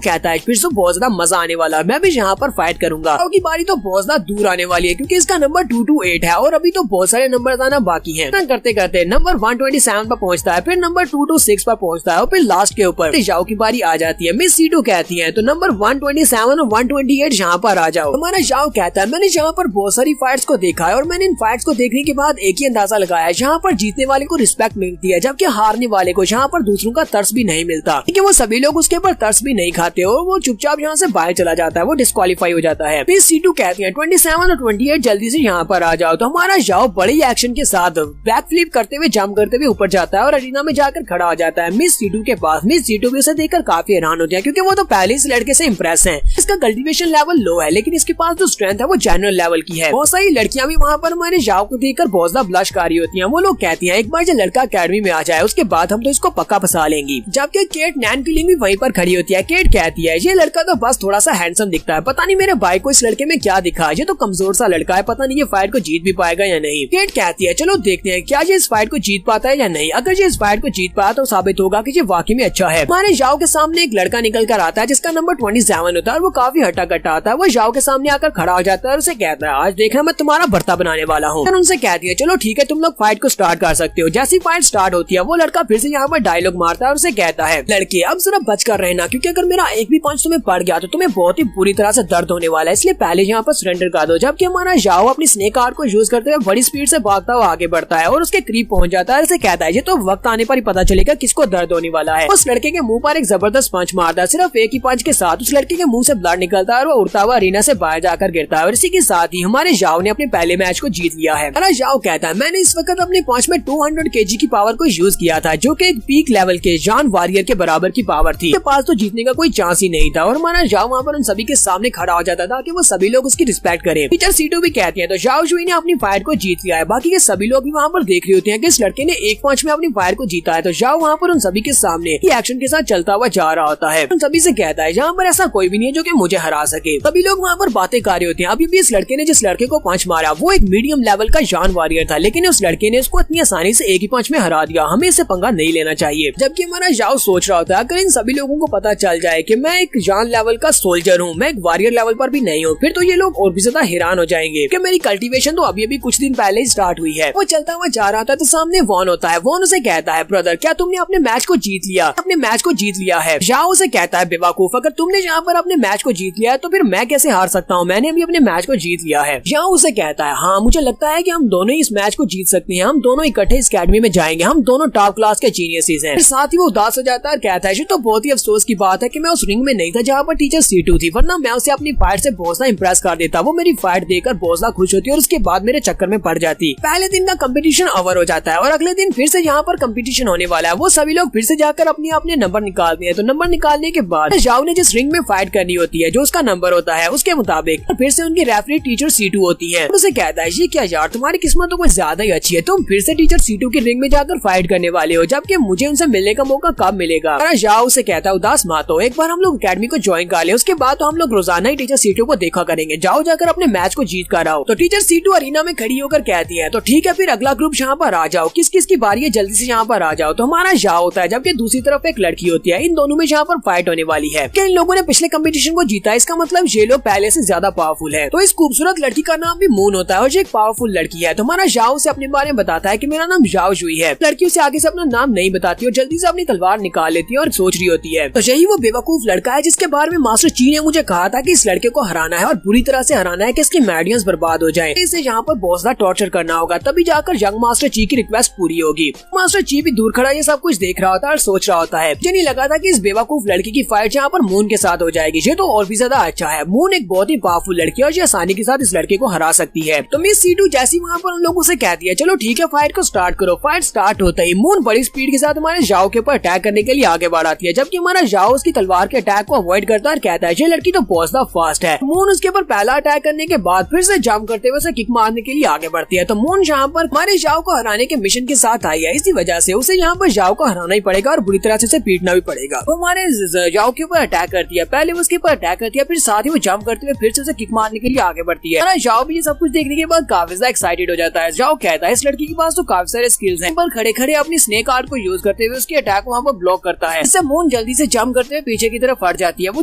कहता है फिर से बहुत ज्यादा मजा आने वाला है, मैं भी यहाँ पर फाइट करूंगा। की बारी तो बहुत ज्यादा दूर आने वाली है क्योंकि इसका नंबर 228 है और अभी तो बहुत सारे नंबर आना बाकी है। करते करते नंबर 127 पर पहुंचता है, फिर नंबर 226 पर पहुंचता है और फिर लास्ट के ऊपर जाओ की बारी आ जाती है। मिस सीटू कहती है तो नंबर 127 और 128 यहाँ पर आ जाओ। हमारा जाओ कहता है मैंने यहाँ पर बहुत सारी फाइट्स को देखा है और मैंने इन फाइट्स को देखने के बाद एक ही अंदाजा लगाया है, यहाँ पर जीतने वाले को रिस्पेक्ट मिलती है जबकि हारने वाले को यहाँ पर दूसरों का तरस भी नहीं मिलता, क्योंकि वो सभी लोग उसके ऊपर तरस भी नहीं खाते और वो चुपचाप यहाँ से बाहर चला जाता है, वो डिस्क्वालीफाई हो जाता है। मिस सीटू कहती है 27 और 28 जल्दी से यहाँ पर आ जाओ। तो हमारा जाओ बड़े एक्शन के साथ बैक फ्लिप करते हुए जंप करते हुए ऊपर जाता है और अरीना में जाकर खड़ा हो जाता है मिस सीटू के पास। मिस सीटू भी उसे देखकर काफी हैरान होती है क्योंकि वो तो पहले इस लड़के से इम्प्रेस है। इसका कल्टीवेशन लेवल लो है लेकिन इसके पास जो स्ट्रेंथ है वो जनरल लेवल की है। बहुत सारी लड़कियां भी वहाँ पर हमारे जाओ को देखकर बहुत ज्यादा ब्लश कर रही होती है। वो लोग कहती है एक बार जब लड़का अकेडमी में आ जाए उसके बाद हम तो इसको पक्का फंसा लेंगी। जबकि केट नैन किलिंग भी वहीं पर खड़ी होती है। केट कहती है ये लड़का तो बस थोड़ा सा हैंडसम दिखता है, पता नहीं मेरे भाई को इस लड़के में क्या दिखा, ये तो कमजोर सा लड़का है, पता नहीं ये फाइट को जीत भी पाएगा या नहीं। केट कहती है चलो देखते हैं क्या ये इस फाइट को जीत पाता है या नहीं। अगर ये इस फाइट को जीत पाया तो साबित होगा कि ये वाकई में अच्छा है। हमारे जाओ के सामने एक लड़का निकल कर आता है जिसका नंबर 27 होता है और वो काफी हटा कटा आता है। वो जाओ के सामने आकर खड़ा हो जाता है और उसे कहता है आज देखना मैं तुम्हारा भरता बनाने वाला हूँ। उनसे कहती है चलो ठीक है तुम लोग फाइट को स्टार्ट कर सकते हो। जैसी फाइट स्टार्ट होती है वो लड़का फिर से यहाँ पर डायलॉग मारता है और उसे कहता है लड़के अब जरा बच कर रहना क्योंकि अगर मेरा एक भी पंच तुम्हें पड़ गया तो तुम्हें बहुत ही बुरी तरह से दर्द होने वाला है, इसलिए पहले यहाँ पर सरेंडर कर दो। जबकि हमारा जाओ अपनी स्नेक आर्ट को यूज करते हुए बड़ी स्पीड से भागता हुआ आगे बढ़ता है और उसके करीब पहुंच जाता है। उसे कहता है ये तो वक्त आने पर ही पता चलेगा किसको दर्द होने वाला है। उस लड़के के मुंह पर एक जबरदस्त पंच मारता है, सिर्फ एक ही पंच के साथ उस लड़के के मुंह से ब्लड निकलता है और वो उड़ता हुआ अरीना से बाहर जाकर गिरता है और इसी के साथ ही हमारे जाओ ने अपने पहले मैच को जीत लिया है। हमारा जाओ कहता है मैंने इस वक्त अपने पंच में 200 kg की पावर को यूज किया था जो कि एक पीक लेवल के जॉन वॉरियर के बराबर की पावर थी। उसके पास तो जीतने का कोई चांस ही नहीं था और हमारा जाओ वहाँ पर उन सभी के सामने खड़ा हो जाता था कि वो सभी लोग उसकी रिस्पेक्ट करें। टीचर सीटू भी कहती है तो जाओ जुई ने अपनी फाइट को जीत लिया है। बाकी के सभी लोग भी वहाँ पर देख रहे होते हैं कि इस लड़के ने एक पंच में अपनी फाइट को जीता है। तो जाओ वहाँ पर उन सभी के सामने एक्शन के साथ चलता हुआ जा रहा होता है। उन सभी से कहता है यहाँ पर ऐसा कोई भी नहीं है जो कि मुझे हरा सके। सभी लोग वहाँ पर बातें कर रहे होते हैं। अभी भी इस लड़के ने जिस लड़के को पंच मारा वो एक मीडियम लेवल का जॉन वॉरियर था लेकिन उस लड़के ने उसको इतनी आसानी से एक ही पंच में हरा दिया, हमें इससे पंगा नहीं लेना चाहिए। जबकि हमारा जाओ सोच रहा होता है अगर इन सभी लोगों को पता चल जाए कि मैं एक जॉन लेवल का सोल्जर हूँ, मैं एक वॉरियर लेवल पर भी नहीं हूँ, फिर तो ये लोग और भी ज्यादा हैरान हो जाएंगे कि मेरी कल्टीवेशन तो अभी कुछ दिन पहले ही स्टार्ट हुई है। वो चलता हुआ जा रहा था तो सामने वॉन होता है। वॉन उसे कहता है ब्रदर क्या तुमने अपने मैच को जीत लिया? अपने मैच को जीत लिया है। जाओ उसे कहता है बेवकूफ अगर तुमने यहाँ पर अपने मैच को जीत लिया है तो फिर मैं कैसे हार सकता हूँ, मैंने भी अपने मैच को जीत लिया है। जाओ उसे कहता है हाँ मुझे लगता है कि हम दोनों ही इस मैच को जीत सकते हैं, हम दोनों इकट्ठे इस अकेडमी में जाएंगे, हम दोनों टॉप क्लास के जीनियसेस हैं। साथ ही वो उदास हो जाता है और कहता है तो बहुत ही अफसोस की बात है कि मैं उस रिंग में नहीं था जहाँ पर टीचर सीटू थी, वरना मैं उसे अपनी फाइट से बहुत ज्यादा इंप्रेस कर देता। वो मेरी फाइट देखकर बहुत ज्यादा खुश होती और उसके बाद मेरे चक्कर में पड़ जाती। पहले दिन का कंपटीशन ओवर हो जाता है और अगले दिन फिर से यहाँ पर कंपटीशन होने वाला है। वो सभी लोग फिर से जाकर अपने नंबर निकालते हैं। तो नंबर निकालने के बाद जाओ ने जिस रिंग में फाइट करनी होती है जो उसका नंबर होता है उसके मुताबिक फिर से उनकी रेफरी टीचर सीटू होती है। उसे कहता है ये क्या यार तुम्हारी किस्मत तो कुछ ज्यादा ही अच्छी है, तुम फिर से टीचर सीटू की रिंग में जाकर फाइट करने वाले हो, जबकि मुझे उनसे मिलने का मौका कब मिलेगा? जाओ उसे कहता है उदास मत हो, एक बार हम लोग अकेडमी को ज्वाइन कर ले, उसके बाद तो हम लोग रोजाना ही टीचर सीटू को देखा करेंगे, जाओ जाकर अपने मैच को जीत कर आओ। तो टीचर सीटू अरीना में खड़ी होकर कहती है तो ठीक है फिर अगला ग्रुप यहाँ पर आ जाओ, किस किस की बारी है जल्दी से यहाँ पर आ जाओ। तो हमारा जाओ होता है जबकि दूसरी तरफ एक लड़की होती है। इन दोनों में यहाँ पर फाइट होने वाली है। इन लोगों ने पिछले कंपटीशन को जीता, इसका मतलब ये लोग पहले से ज्यादा पावरफुल है। तो इस खूबसूरत लड़की का नाम भी मून होता है और ये एक पावरफुल लड़की है। तो हमारा जाओ से अपने बारे में बताता है कि मेरा नाम जाओ जुई है। लड़की उसे आगे से अपना नाम नहीं बताती और जल्दी से अपनी तलवार निकाल लेती है और सोच रही होती है तो यही वो बेवकूफ लड़का है जिसके बारे में मास्टर ची ने मुझे कहा था कि इस लड़के को हराना है और बुरी तरह से हराना है कि इसकी मेडियंस बर्बाद हो जाए, इसे यहाँ पर बहुत ज्यादा टॉर्चर करना होगा, तभी जाकर यंग मास्टर ची की रिक्वेस्ट पूरी होगी। मास्टर ची भी दूर खड़ा ये सब कुछ देख रहा होता है और सोच रहा होता है मुझे नहीं लगा था कि इस बेवकूफ लड़की की फाइट यहाँ पर मून के साथ हो जाएगी, ये तो और भी ज्यादा अच्छा है। मून एक बहुत ही पावरफुल लड़की है और ये आसानी के साथ इस लड़के को हरा सकती है। तो मिस सीटू जैसी वहाँ पर उन लोगों से कहती है चलो ठीक है फाइट को स्टार्ट करो। फाइट स्टार्ट होता ही मून बड़ी स्पीड के साथ हमारे जाओ के ऊपर अटैक करने के लिए आगे बढ़ आती है, जबकि हमारा जाओ उसकी तलवार के अटैक को अवॉइड करता है और कहता है ये लड़की तो बहुत ज्यादा फास्ट है। मून उसके ऊपर पहला अटैक करने के बाद फिर से जंप करते हुए उसे किक मारने के लिए आगे बढ़ती है। तो मून यहाँ पर हमारे जाओ को हराने के मिशन के साथ आई है, इसी वजह से उसे यहाँ पर जाओ को हराना ही पड़ेगा और बुरी तरह से उसे पीटना भी पड़ेगा। वो हमारे जाओ के ऊपर अटैक करती है, पहले उसके ऊपर अटैक करती है, फिर साथ ही वो जंप करते हुए फिर से उसे किक मारने के लिए आगे बढ़ती है। जाओ भी ये सब कुछ देखने के बाद काफी काफी ज्यादा एक्साइटेड हो जाता है। जाओ कहता है इस लड़की के पास तो काफी सारे स्किल्स हैं, पर खड़े खड़े अपनी स्नेक आर्ट को यूज करते हुए उसके अटैक वहाँ पर ब्लॉक करता है। इससे मून जल्दी से जंप करते हुए पीछे की तरफ हट जाती है। वो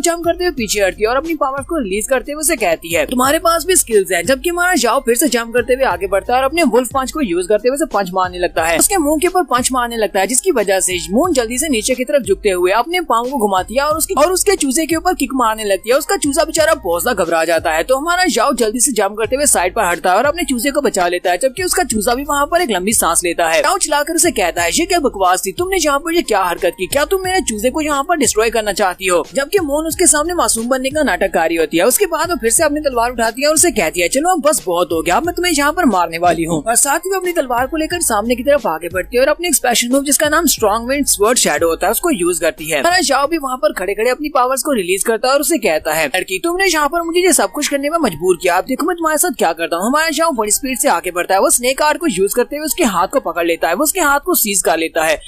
जंप करते हुए पीछे हटती है और अपनी पावर्स को रिलीज करते हुए उसे कहती है तुम्हारे पास भी स्किल्स है। जबकि हमारा जाओ फिर से जंप करते हुए आगे बढ़ता है और अपने वुल्फ पंच को यूज करते हुए उसे पंच मारने लगता है। उसके मुंह के ऊपर पंच मारने लगता है, जिसकी वजह से मून जल्दी से नीचे की तरफ झुकते हुए अपने पाँव को घुमाती है और उसके चूजे के ऊपर किक मारने लगती है। उसका चूजा बेचारा बहुत ज्यादा घबरा जाता है। तो हमारा जाओ जल्दी से जंप करते हुए साइड पर हटता है और अपने चूजे को बचा लेता है, जबकि उसका चूजा भी वहाँ पर एक लंबी सांस लेता है। जाओ चिल्लाकर उसे कहता है ये क्या बकवास थी, तुमने यहाँ पर ये क्या हरकत की, क्या तुम मेरे चूजे को यहाँ पर डिस्ट्रॉय करना चाहती हो। जबकि मून उसके सामने मासूम बनने का नाटक कारी होती है। उसके बाद वो फिर से अपनी तलवार उठाती है और उसे कहती है चलो अब बस बहुत हो गया, अब मैं तुम्हें यहाँ पर मारने वाली हूँ। और साथ ही वो अपनी तलवार को लेकर सामने की तरफ आगे बढ़ती है और अपने एक स्पेशल मूव जिसका नाम स्ट्रॉन्ग विंड स्वर्ड शैडो होता है उसको यूज करती है। जाओ भी वहाँ पर खड़े खड़े अपनी पावर्स को रिलीज करता है और उसे कहता है लड़की तुमने यहाँ पर मुझे ये सब कुछ करने में मजबूर किया, अब देखो मैं तुम्हारे साथ क्या करता हूँ। हमारा जाओ बड़ी स्पीड से आगे बढ़ता है। वो स्नेक आर्ट को यूज करते हुए उसके हाथ को पकड़ लेता है। वो उसके हाथ को सीज कर लेता है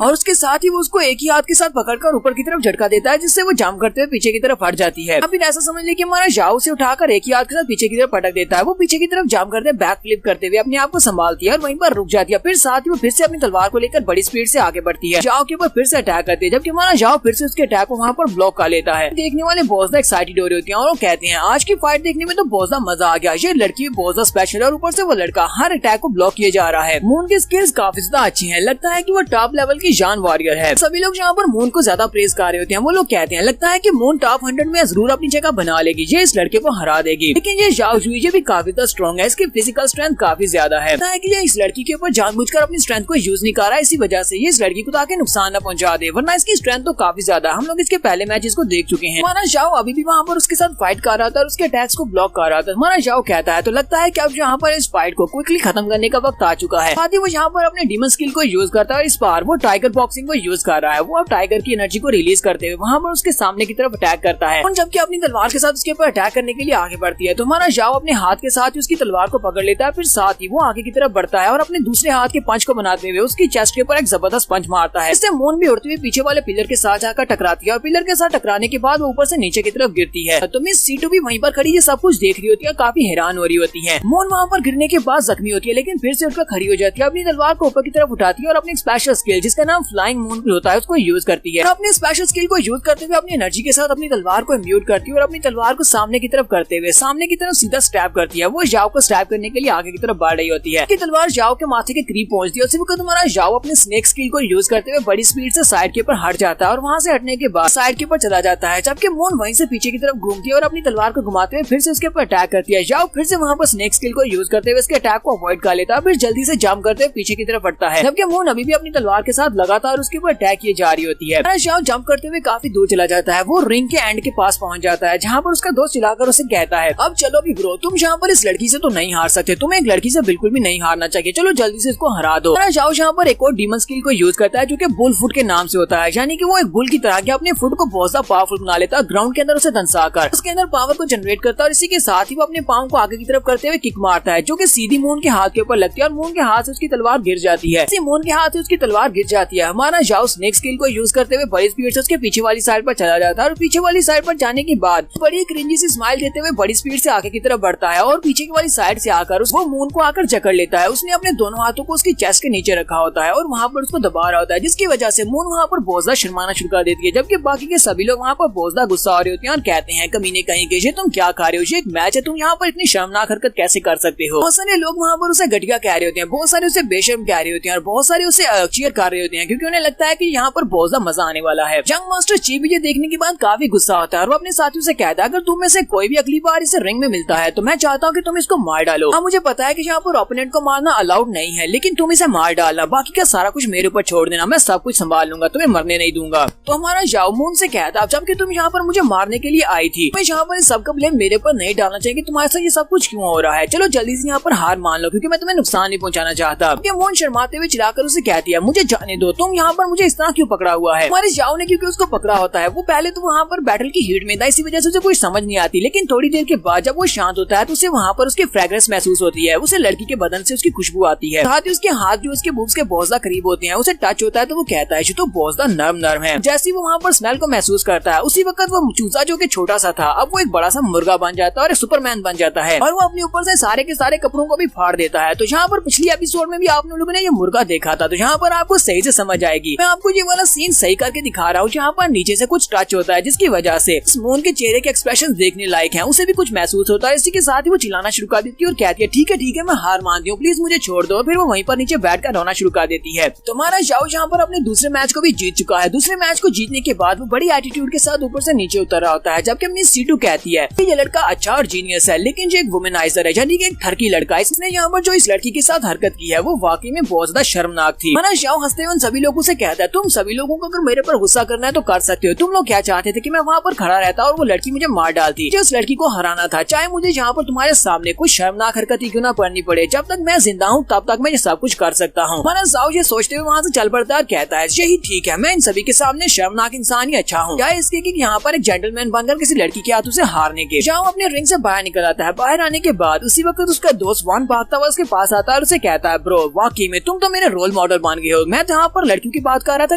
और उसके साथ ही वो उसको एक ही हाथ के साथ पकड़कर ऊपर की तरफ झटका देता है, जिससे वो जंप करते हुए पीछे की तरफ हट जाती है। फिर ऐसा समझ ले कि हमारा जाओ से उठाकर एक ही हाथ के साथ पीछे की तरफ पटक देता है। वो पीछे की तरफ जंप करते बैक फ्लिप करते हुए अपने आप को संभालती है और वहीं पर रुक जाती है। फिर साथ ही वो फिर से अपनी तलवार को लेकर बड़ी स्पीड से आगे बढ़ती है। जाओ के ऊपर फिर से अटैक करती है, जबकि हमारा जाओ फिर से उसके अटैक को वहाँ पर ब्लॉक कर लेता है। देखने वाले बहुत ज्यादा एक्साइटेड हो रही होती है और वो कहते हैं आज की फाइट देखने में तो बहुत ज्यादा मजा आ गया, ये लड़की बहुत ज्यादा स्पेशल है और ऊपर से वो लड़का हर अटैक को ब्लॉक किए जा रहा है। मून की स्किल्स काफी ज्यादा अच्छी है, लगता है की वो टॉप लेवल की जान वॉरियर है। सभी लोग यहाँ पर मून को ज्यादा प्रेज कर रहे होते हैं। वो लोग कहते हैं लगता है कि मून टॉप 100 में जरूर अपनी जगह बना लेगी, ये इस लड़के को हरा देगी। लेकिन ये जाओ जुई भी काफी ज्यादा स्ट्रॉन्ग है, इसकी फिजिकल स्ट्रेंथ काफी ज्यादा है। लगता है कि ये इस लड़की के ऊपर जानबूझकर अपनी स्ट्रेंथ को यूज नहीं कर रहा है, इसी वजह से ये इस लड़की को ताकि नुकसान न पहुंचा दे, वरना इसकी स्ट्रेंथ तो काफी ज्यादा। हम लोग इसके पहले मैचेस को देख चुके हैं। हमारा जाओ अभी भी वहाँ पर उसके साथ फाइट कर रहा था और उसके अटैक्स को ब्लॉक कर रहा था। हमारा जाओ कहता है तो लगता है कि अब यहाँ पर इस फाइट को क्विकली खत्म करने का वक्त आ चुका है। साथ ही वो यहाँ पर अपने डीमन स्किल को यूज करता है और इस बार वो टाइगर बॉक्सिंग को यूज कर रहा है। वो अब टाइगर की एनर्जी को रिलीज करते हुए वहाँ पर उसके सामने की तरफ अटैक करता है और जबकि अपनी तलवार के साथ उसके ऊपर अटैक करने के लिए आगे बढ़ती है तो हमारा जाओ अपने हाथ के साथ ही उसकी तलवार को पकड़ लेता है। फिर साथ ही वो आगे की तरफ बढ़ता है और अपने दूसरे हाथ के पंच को बनाते हुए उसकी चेस्ट के ऊपर एक जबरदस्त पंच मारता है। इससे मून भी उड़ती हुई पीछे वाले पिलर के साथ जाकर टकराती है और पिलर के साथ टकराने के बाद वो ऊपर से नीचे की तरफ गिरती है। तो मिस सीटू भी वहीं पर खड़ी ये सब कुछ देख रही होती है, काफी हैरान हो रही होती है। मून वहाँ पर गिरने के बाद जख्मी होती है, लेकिन फिर से उठकर खड़ी हो जाती है, अपनी तलवार को ऊपर की तरफ उठाती है और अपनी स्पेशल स्किल जिसका नाम फ्लाइंग मून होता है उसको यूज करती है। अपने स्पेशल स्किल को यूज करते हुए अपनी एनर्जी के साथ अपनी तलवार को इम्ब्यूट करती है और अपनी तलवार को सामने की तरफ करते हुए सामने की तरफ सीधा स्टैब करती है। वो जाओ को स्टैब करने के लिए आगे की तरफ बढ़ रही होती है कि तलवार जाओ के माथे के करीब पहुंचती है। उसी वक्त हमारा जाओ अपने स्नेक स्किल को यूज करते हुए बड़ी स्पीड से साइड के ऊपर हट जाता है और वहाँ से हटने के बाद साइड के ऊपर चला जाता है, जबकि मून वहीं से पीछे की तरफ घूमती है और अपनी तलवार को घुमाते हुए फिर से उसके ऊपर अटैक करती है। जाओ फिर से वहाँ पर स्नेक स्किल को यूज करते हुए उसके अटैक को अवॉइड कर लेता है, फिर जल्दी से जंप करते हुए पीछे की तरफ हटता है, जबकि मून अभी भी अपनी तलवार के साथ लगातार उसके ऊपर अटैक किए जा रही होती है। जाओ जंप करते हुए काफी दूर चला जाता है। वो रिंग के एंड के पास पहुंच जाता है जहाँ पर उसका दोस्त चिल्लाकर उसे कहता है अब चलो भी ब्रो, तुम यहाँ पर इस लड़की से तो नहीं हार सकते, तुम्हें एक लड़की से बिल्कुल भी नहीं हारना चाहिए, चलो जल्दी से इसको हरा दो। जाओ यहाँ पर एक और डीमन स्किल को यूज करता है जो कि बुल फुट के नाम से होता है, यानी कि वो एक बुल की तरह के अपने फुट को बहुत ज्यादा पावरफुल बना लेता है, ग्राउंड के अंदर उसे दंसाकर उसके अंदर पावर को जनरेट करता है और इसी के साथ ही वो अपने पाँव को आगे की तरफ करते हुए किक मारता है जो कि सीधी मून के हाथ के ऊपर लगती है और मून के हाथ से उसकी तलवार गिर जाती है। मून के हाथ से उसकी तलवार गिर जाती है। हमारा जाओ स्नेक स्किल को यूज करते हुए बड़ी स्पीड से उसके पीछे वाली साइड पर चला जाता है और पीछे वाली साइड पर जाने के बाद बड़ी क्रिंजी सी स्माइल देते हुए बड़ी स्पीड से आगे की तरफ बढ़ता है और पीछे की वाली साइड से आकर वो मून को आकर जकड़ लेता है। उसने अपने दोनों हाथों को उसकी चेस्ट के नीचे रखा होता है और वहाँ पर उसको दबा रहा होता है, जिसकी वजह से मून वहाँ पर बहुत ज्यादा शर्माना शुरू कर देती है, जबकि बाकी के सभी लोग वहाँ पर बहुत ज्यादा गुस्सा हो रहे होते हैं और कहते हैं कमीने कहीं के ये तुम क्या खा रहे हो, ये एक मैच है, तुम यहाँ पर इतनी शर्मनाक हरकत कैसे कर सकते हो। बहुत सारे लोग वहाँ पर उसे घटिया कह रहे होते हैं, बहुत सारे उसे बेशर्म कह रहे होते हैं और बहुत सारे उसे चीयर कर रहे होते हैं क्योंकि उन्हें लगता है कि यहाँ पर बहुत ज्यादा मजा आने वाला है। यंग मास्टर ची भी ये देखने के बाद काफी गुस्सा होता है और वो अपने साथियों से कहता है अगर तुम में से कोई भी अगली बार इसे रिंग में मिलता है तो मैं चाहता हूँ कि तुम इसको मार डालो। हाँ मुझे पता है कि यहाँ पर ओपोनेंट को मारना अलाउड नहीं है, लेकिन तुम इसे मार डालना, बाकी का सारा कुछ मेरे ऊपर छोड़ देना, मैं सब कुछ संभाल लूंगा, तुम्हें मरने नहीं दूंगा। तो हमारा जाओ मून से कहता है जबकि तुम यहाँ पर मुझे मारने के लिए आई थी, मैं यहाँ पर सबका ब्लेम मेरे ऊपर नहीं डालना चाहिए कि तुम्हारे साथ ये सब कुछ क्यों हो रहा है, चलो जल्दी से यहाँ पर हार मान लो क्योंकि मैं तुम्हें नुकसान नहीं पहुंचाना चाहता। मून शर्माते हुए चिल्लाकर उसे कहती है मुझे जाने जाने दो, तुम यहाँ पर मुझे इस तरह क्यों पकड़ा हुआ है। हमारे जाओ ने क्योंकि उसको पकड़ा होता है, वो पहले तो वहाँ पर बैटल की हीट में था, इसी वजह से उसे कोई समझ नहीं आती, लेकिन थोड़ी देर के बाद जब वो शांत होता है तो उसे वहाँ पर उसकी फ्रेग्रेंस महसूस होती है, उसे लड़की के बदन से उसकी खुशबू आती है, साथ ही उसके हाथ जो उसके बूब्स के बहुत ज्यादा करीब होते हैं, उसे टच होता है तो वो कहता है ये तो बहुत ज्यादा नर्म नर्म है। जैसे वो वहाँ पर स्मेल को महसूस करता है, उसी वक्त वो चूजा जो कि छोटा सा था अब वो एक बड़ा सा मुर्गा बन जाता है और सुपरमैन बन जाता है, और वो अपने ऊपर से सारे के सारे कपड़ों को भी फाड़ देता है। तो यहाँ पर पिछली एपिसोड में भी आप लोगों ने ये मुर्गा देखा था, तो यहाँ पर आपको सही से समझ आएगी। मैं आपको ये वाला सीन सही करके दिखा रहा हूँ, जहाँ पर नीचे से कुछ टच होता है जिसकी वजह से मून के चेहरे के एक्सप्रेशन देखने लायक हैं, उसे भी कुछ महसूस होता है। इसी के साथ ही वो चिल्लाना शुरू कर देती है और कहती है ठीक है मैं हार मानती हूँ, प्लीज मुझे छोड़ दो। फिर वो वहीं पर नीचे बैठ कर रोना शुरू कर देती है। तो हमारा जाओ यहाँ पर अपने दूसरे मैच को भी जीत चुका है। दूसरे मैच को जीतने के बाद वो बड़ी एटीट्यूड के साथ ऊपर से नीचे उतर रहा होता है, जबकि अपनी सीटू कहती है ये लड़का अच्छा और जीनियस है, लेकिन जो एक वुमेनाइजर है यानी कि एक ठरकी लड़का, इसने यहाँ पर जो इस लड़की के साथ हरकत की है वो वाकई में बहुत ज्यादा शर्मनाक थी। हमारा जाओ हंसते हुए सभी लोगों से कहता है तुम सभी लोगों को अगर मेरे पर गुस्सा करना है तो कर सकते हो, तुम लोग क्या चाहते थे कि मैं वहाँ पर खड़ा रहता और वो लड़की मुझे मार डालती। जो उस लड़की को हराना था, चाहे मुझे यहाँ पर तुम्हारे सामने कुछ शर्मनाक हरकत ही क्यों ना पड़नी पड़े, जब तक मैं जिंदा हूँ तब तक मैं ये सब कुछ कर सकता हूँ। हमारा जाओ ये सोचते हुए वहाँ से चल पड़ता है, कहता है यही ठीक है, मैं इन सभी के सामने शर्मनाक इंसान ही अच्छा हूँ, क्या इसके कि यहाँ पर एक जेंटलमैन बनकर किसी लड़की के हाथों से हारने के। जाओ अपने रिंग से बाहर निकल आता है। बाहर आने के बाद उसी वक्त उसका दोस्त वॉन भागता हुआ उसके पास आता है और उसे कहता है ब्रो वाकई में तुम तो मेरे रोल मॉडल बन गए हो, मैं तो यहाँ पर लड़कियों की बात कर रहा था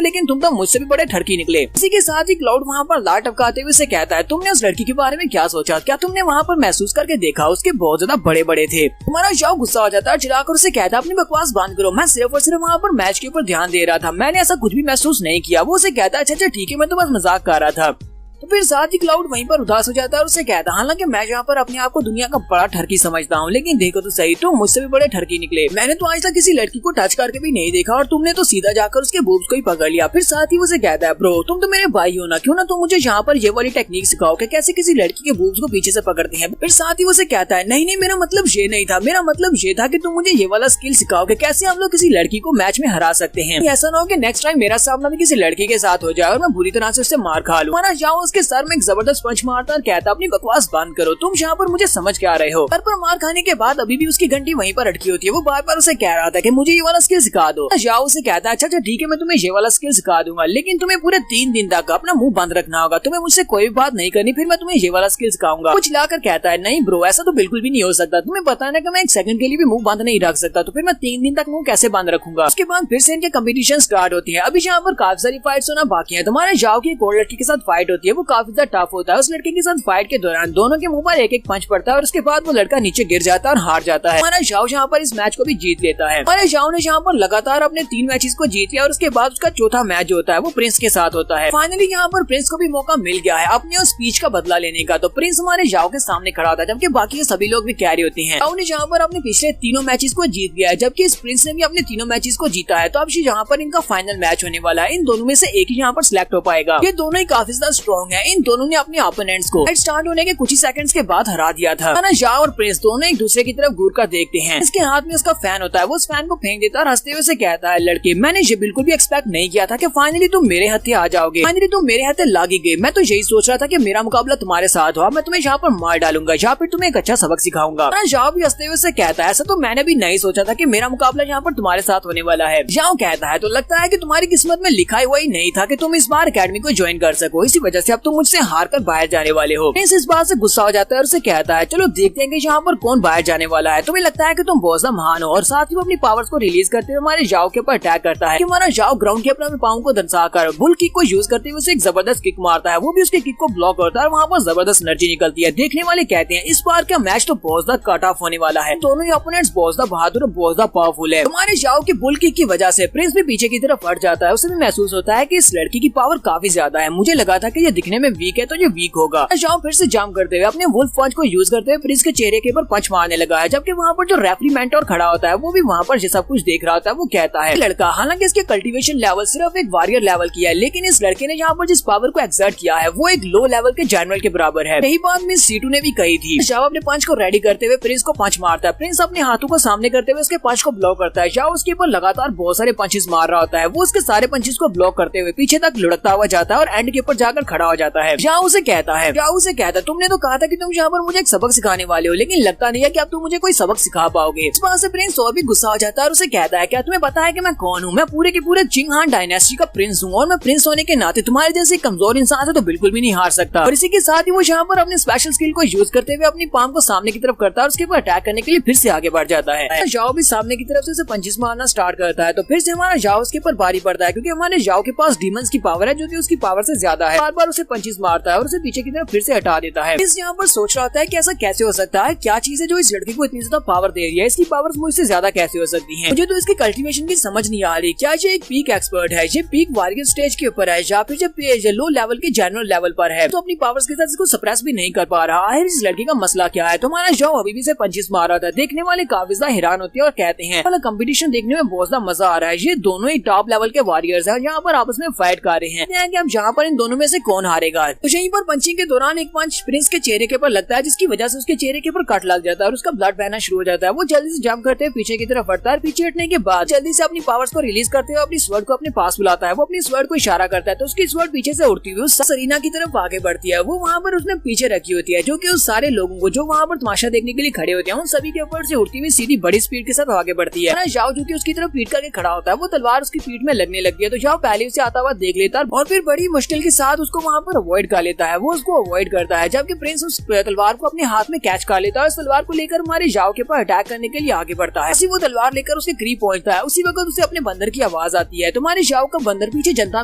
लेकिन तुम तो मुझसे भी बड़े ठरकी निकले। इसी के साथ ही क्लाउड वहाँ पर लाट टपकाते हुए उसे कहता है तुमने उस लड़की के बारे में क्या सोचा, क्या तुमने वहाँ पर महसूस करके देखा उसके बहुत ज्यादा बड़े बड़े थे। हमारा जाओ गुस्सा हो जाता है, चिल्लाकर उसे कहता है अपनी बकवास बंद करो, मैं सिर्फ और सिर्फ वहाँ पर मैच के ऊपर ध्यान दे रहा था, मैंने ऐसा कुछ भी महसूस नहीं किया। वो उसे कहता है अच्छा ठीक है मैं तो बस मजाक कर रहा था। तो फिर साथ ही क्लाउड वहीं पर उदास हो जाता है और उसे कहता है हालांकि मैं यहाँ पर अपने आप को दुनिया का बड़ा ठरकी समझता हूँ, लेकिन देखो तो सही तुम मुझसे भी बड़े ठरकी निकले, मैंने तो आज तक किसी लड़की को टच करके भी नहीं देखा और तुमने तो सीधा जाकर उसके बूब्स को ही पकड़ लिया। फिर साथ ही उसे कहता है ब्रो तुम तो मेरे भाई हो ना, क्यों ना तुम मुझे यहाँ पर ये वाली टेक्निक सिखाओ कि कैसे किसी लड़की के बूब्स को पीछे से पकड़ते हैं। फिर साथ ही उसे कहता है नहीं मेरा मतलब ये नहीं था, मेरा मतलब ये था कि तुम मुझे ये वाला स्किल सिखाओ कि कैसे हम लोग किसी लड़की को मैच में हरा सकते हैं। ऐसा ना हो कि नेक्स्ट टाइम मेरा सामना भी किसी लड़की के साथ हो जाए और मैं बुरी तरह से उससे मार खा लूं। माना जाओ उसके सर में एक जबरदस्त पंच मारता और कहता अपनी बकवास बंद करो, तुम यहाँ पर मुझे समझ के आ रहे हो। सर पर मार खाने के बाद अभी भी उसकी घंटी वहीं पर अटकी होती है। वो बार बार उसे कह रहा था कि मुझे ये वाला स्किल सिखा दो। जाओ उसे कहता है अच्छा ठीक है मैं तुम्हें ये वाला स्किल सिखा दूंगा, लेकिन तुम्हें पूरे 3 दिन तक अपना मुंह बंद रखना होगा, तुम्हें मुझसे कोई भी बात नहीं करनी, फिर मैं तुम्हें ये वाला स्किल सिखाऊंगा। कुछ लाकर कहता है नहीं ब्रो ऐसा तो बिल्कुल भी नहीं हो सकता, तुम्हें पता है ना कि मैं 1 सेकंड के लिए भी मुंह बंद नहीं रख सकता, तो फिर मैं 3 दिन तक मुंह कैसे बंद रखूंगा। उसके बाद फिर से इनके कंपटीशन स्टार्ट होती है। अभी यहाँ पर काफी सारी फाइट्स होना बाकी है। तुम्हारे जाओ की एक और लड़की के साथ फाइट होती है, वो काफी ज्यादा टफ होता है। उस लड़के के साथ फाइट के दौरान दोनों के मुंह पर एक पंच पड़ता है और उसके बाद वो लड़का नीचे गिर जाता है और हार जाता है। हमारा जाओ यहाँ पर इस मैच को भी जीत लेता है। हमारे जाओ ने यहाँ पर लगातार अपने 3 मैचेस को जीत लिया और उसके बाद उसका चौथा मैच जो होता है वो प्रिंस के साथ होता है। फाइनली यहाँ पर प्रिंस को भी मौका मिल गया है अपने उस स्पीच का बदला लेने का। तो प्रिंस हमारे जाओ के सामने खड़ा होता है, जबकि बाकी सभी लोग भी कैरी होते हैं। जाओ ने यहाँ पर अपने पिछले 3 मैचेस को जीत गया है, जबकि इस प्रिंस ने भी अपने 3 मैचेस को जीता है। तो अब यहाँ पर इनका फाइनल मैच होने वाला है। इन दोनों में से एक ही यहाँ पर सिलेक्ट हो पाएगा। ये दोनों ही काफी ज्यादा स्ट्रॉन्ग है। इन दोनों ने अपने ओपोनेंट्स को स्टार्ट होने के कुछ ही सेकंड्स के बाद हरा दिया था। जाओ और प्रिंस दोनों एक दूसरे की तरफ घूर कर देखते हैं। इसके हाथ में उसका फैन होता है, वो उस फैन को फेंक देता है और हंसते हुए से कहता है लड़के मैंने ये बिल्कुल भी एक्सपेक्ट नहीं किया था कि फाइनली तुम मेरे हाथे आ जाओगे, फाइनली तुम मेरे हाथे लागी गए। मैं तो यही सोच रहा था कि मेरा मुकाबला तुम्हारे साथ हो, मैं तुम्हें यहाँ पर मार डालूंगा या फिर तुम्हें एक अच्छा सबक सिखाऊंगा। जाओ भी हंसते हुए से कहता है ऐसा तो मैंने भी नहीं सोचा था कि मेरा मुकाबला यहाँ पर तुम्हारे साथ होने वाला है। जाओ कहता है तो लगता है कि तुम्हारी किस्मत में लिखा हुआ ही नहीं था कि तुम इस बार अकेडमी को ज्वाइन कर सको, इसी वजह से अब तुम मुझसे हार कर बाहर जाने वाले हो। इस बात से गुस्सा हो जाता है और उसे कहता है चलो देखते हैं कि यहाँ पर कौन बाहर जाने वाला है। तुम्हें लगता है कि तुम बहुत महान हो। और साथ ही वो अपनी पावर्स को रिलीज करते हुए हमारे जाओ के ऊपर अटैक करता है कि हमारा जाओ ग्राउंड के अपने पाँव को दर्शाकर बुल किक को यूज करते हुए उसे एक जबरदस्त किक मारता है। वो भी उसके किक को ब्लॉक करता है और वहाँ पर जबरदस्त एनर्जी निकलती है। देखने वाले कहते हैं इस बार का मैच तो बहुत ज्यादा कट ऑफ होने वाला है। दोनों ही ओपोनेंट्स बहुत ज्यादा बहादुर और बहुत ज्यादा पावरफुल है। हमारे जाओ के बुल किक की वजह से प्रिंस भी पीछे की तरफ हट जाता है। उसे भी महसूस होता है कि इस लड़की की पावर काफी ज्यादा है। मुझे लगा था कि ये दिखने में वीक है तो ये वीक होगा। जाओ फिर से जंप करते हुए अपने वुल्फ पंच को यूज करते हुए प्रिंस के चेहरे के ऊपर पंच मारने लगा है, जबकि वहाँ पर जो रेफरी मेंटोर खड़ा होता है वो भी वहाँ पर सब कुछ देख रहा होता है। वो कहता है लड़का हालांकि इसके कल्टीवेशन लेवल सिर्फ एक वॉरियर लेवल की है, लेकिन इस लड़के ने यहाँ पर जिस पावर को एक्सर्ट किया है वो एक लो लेवल के जनरल के बराबर है। यही बात मिस सीटू ने भी कही थी। जाओ अपने पंच को रेडी करते हुए प्रिंस को पंच मारता है। प्रिंस अपने हाथों को सामने करते हुए उसके पंच को ब्लॉक करता है। जाओ उसके ऊपर लगातार बहुत सारे पंचेस मार रहा होता है। वो उसके सारे पंचेस को ब्लॉक करते हुए पीछे तक लुढ़कता हुआ जाता है और एंड के ऊपर जाकर खड़ा हो जाता है। जाओ उसे कहता है तुमने तो कहा था कि तुम यहाँ पर मुझे एक सबक सिखाने वाले हो, लेकिन लगता नहीं है कि अब तुम मुझे कोई सबक सिखा पाओगे। इस बात से प्रिंस और भी गुस्सा हो जाता है और उसे कहता है क्या तुम्हें पता है कि मैं कौन हूँ? मैं पूरे के पूरे चिंग हान डायनेस्टी का प्रिंस हूँ और मैं प्रिंस होने के नाते तुम्हारे जैसे कमजोर इंसान से तो बिल्कुल भी नहीं हार सकता। और इसी के साथ ही वो यहाँ पर अपने स्पेशल स्किल को यूज करते हुए अपनी पाम को सामने की तरफ करता है और उसके ऊपर अटैक करने के लिए फिर से आगे बढ़ जाता है। जाओ भी सामने की तरफ से उसे पंचेस मारना स्टार्ट करता है, तो फिर से हमारा जाओ उसके ऊपर भारी पड़ता है, क्योंकि हमारे जाओ के पास डीमंस की पावर है जो कि उसकी पावर से ज्यादा है। बार बार उसे पंचेस मारता है और उसे पीछे की तरफ फिर से हटा देता है। इस यहाँ पर सोच रहा होता है कि ऐसा कैसे हो सकता है, क्या चीज है जो इस लड़के को इतनी ज्यादा पावर दे रही है, इसकी पावर मुझसे ज्यादा कैसे हो सकती है। मुझे तो इसकी कल्टीवेशन की समझ नहीं आ रही, क्या ये एक पीक एक्सपर्ट है, ये पीक वारियर स्टेज के ऊपर है या फिर ये लो लेवल के जनरल लेवल पर है, तो अपनी पावर्स के साथ इसको सप्रेस भी नहीं कर पा रहा। आखिर इस लड़के का मसला क्या है? तो हमारा जाओ अभी भी से पंचेस मार रहा था। देखने वाले काफी ज्यादा हैरान होते हैं और कहते हैं वाला कंपटीशन देखने में बहुत ज्यादा मजा आ रहा है, ये दोनों ही टॉप लेवल के वॉरियर्स हैं, यहाँ पर आपस में फाइट कर रहे हैं कि अब यहाँ पर इन दोनों में से कौन हारेगा। तो यहीं पर पंचिंग के दौरान एक पंच प्रिंस के चेहरे के ऊपर लगता है, जिसकी वजह से उसके चेहरे के ऊपर कट लग जाता है और उसका ब्लड बहना शुरू हो जाता है। वो जल्दी से जंप करते हुए पीछे की तरफ हटता है, पीछे हटने के बाद जल्दी से अपनी पावर्स को रिलीज करते हुए अपनी स्वर्ड को अपने पास बुलाता है। वो अपनी स्वर्ड को इशारा करता है तो उसकी स्वर्ड पीछे से उड़ती हुई उस सरीना की तरफ आगे बढ़ती है। वो वहाँ पर उसने पीछे रखी होती है, जो कि उस सारे लोगों को जो वहाँ पर तमाशा देखने के लिए खड़े होते हैं उन सभी के ऊपर से उड़ती हुई सीधी बड़ी स्पीड के साथ आगे बढ़ती है। जाओ जो कि उसकी तरफ पीठ करके खड़ा होता है, वो तलवार उसकी पीठ में लगने लगती है, तो जाओ पहले उसे आता हुआ देख लेता है और फिर बड़ी मुश्किल के साथ उसको वहाँ पर अवॉइड कर लेता है। वो उसको अवॉइड करता है, जबकि प्रिंस उस तलवार को अपने हाथ में कैच कर लेता है और इस तलवार को लेकर हमारे जाओ के ऊपर अटैक करने के लिए आगे बढ़ता है। वो तलवार लेकर उसके करीब पहुंचता है, उसी वक्त उसे अपने बंदर की आवाज आती है। तुम्हारे जाओ का बंदर पीछे जनता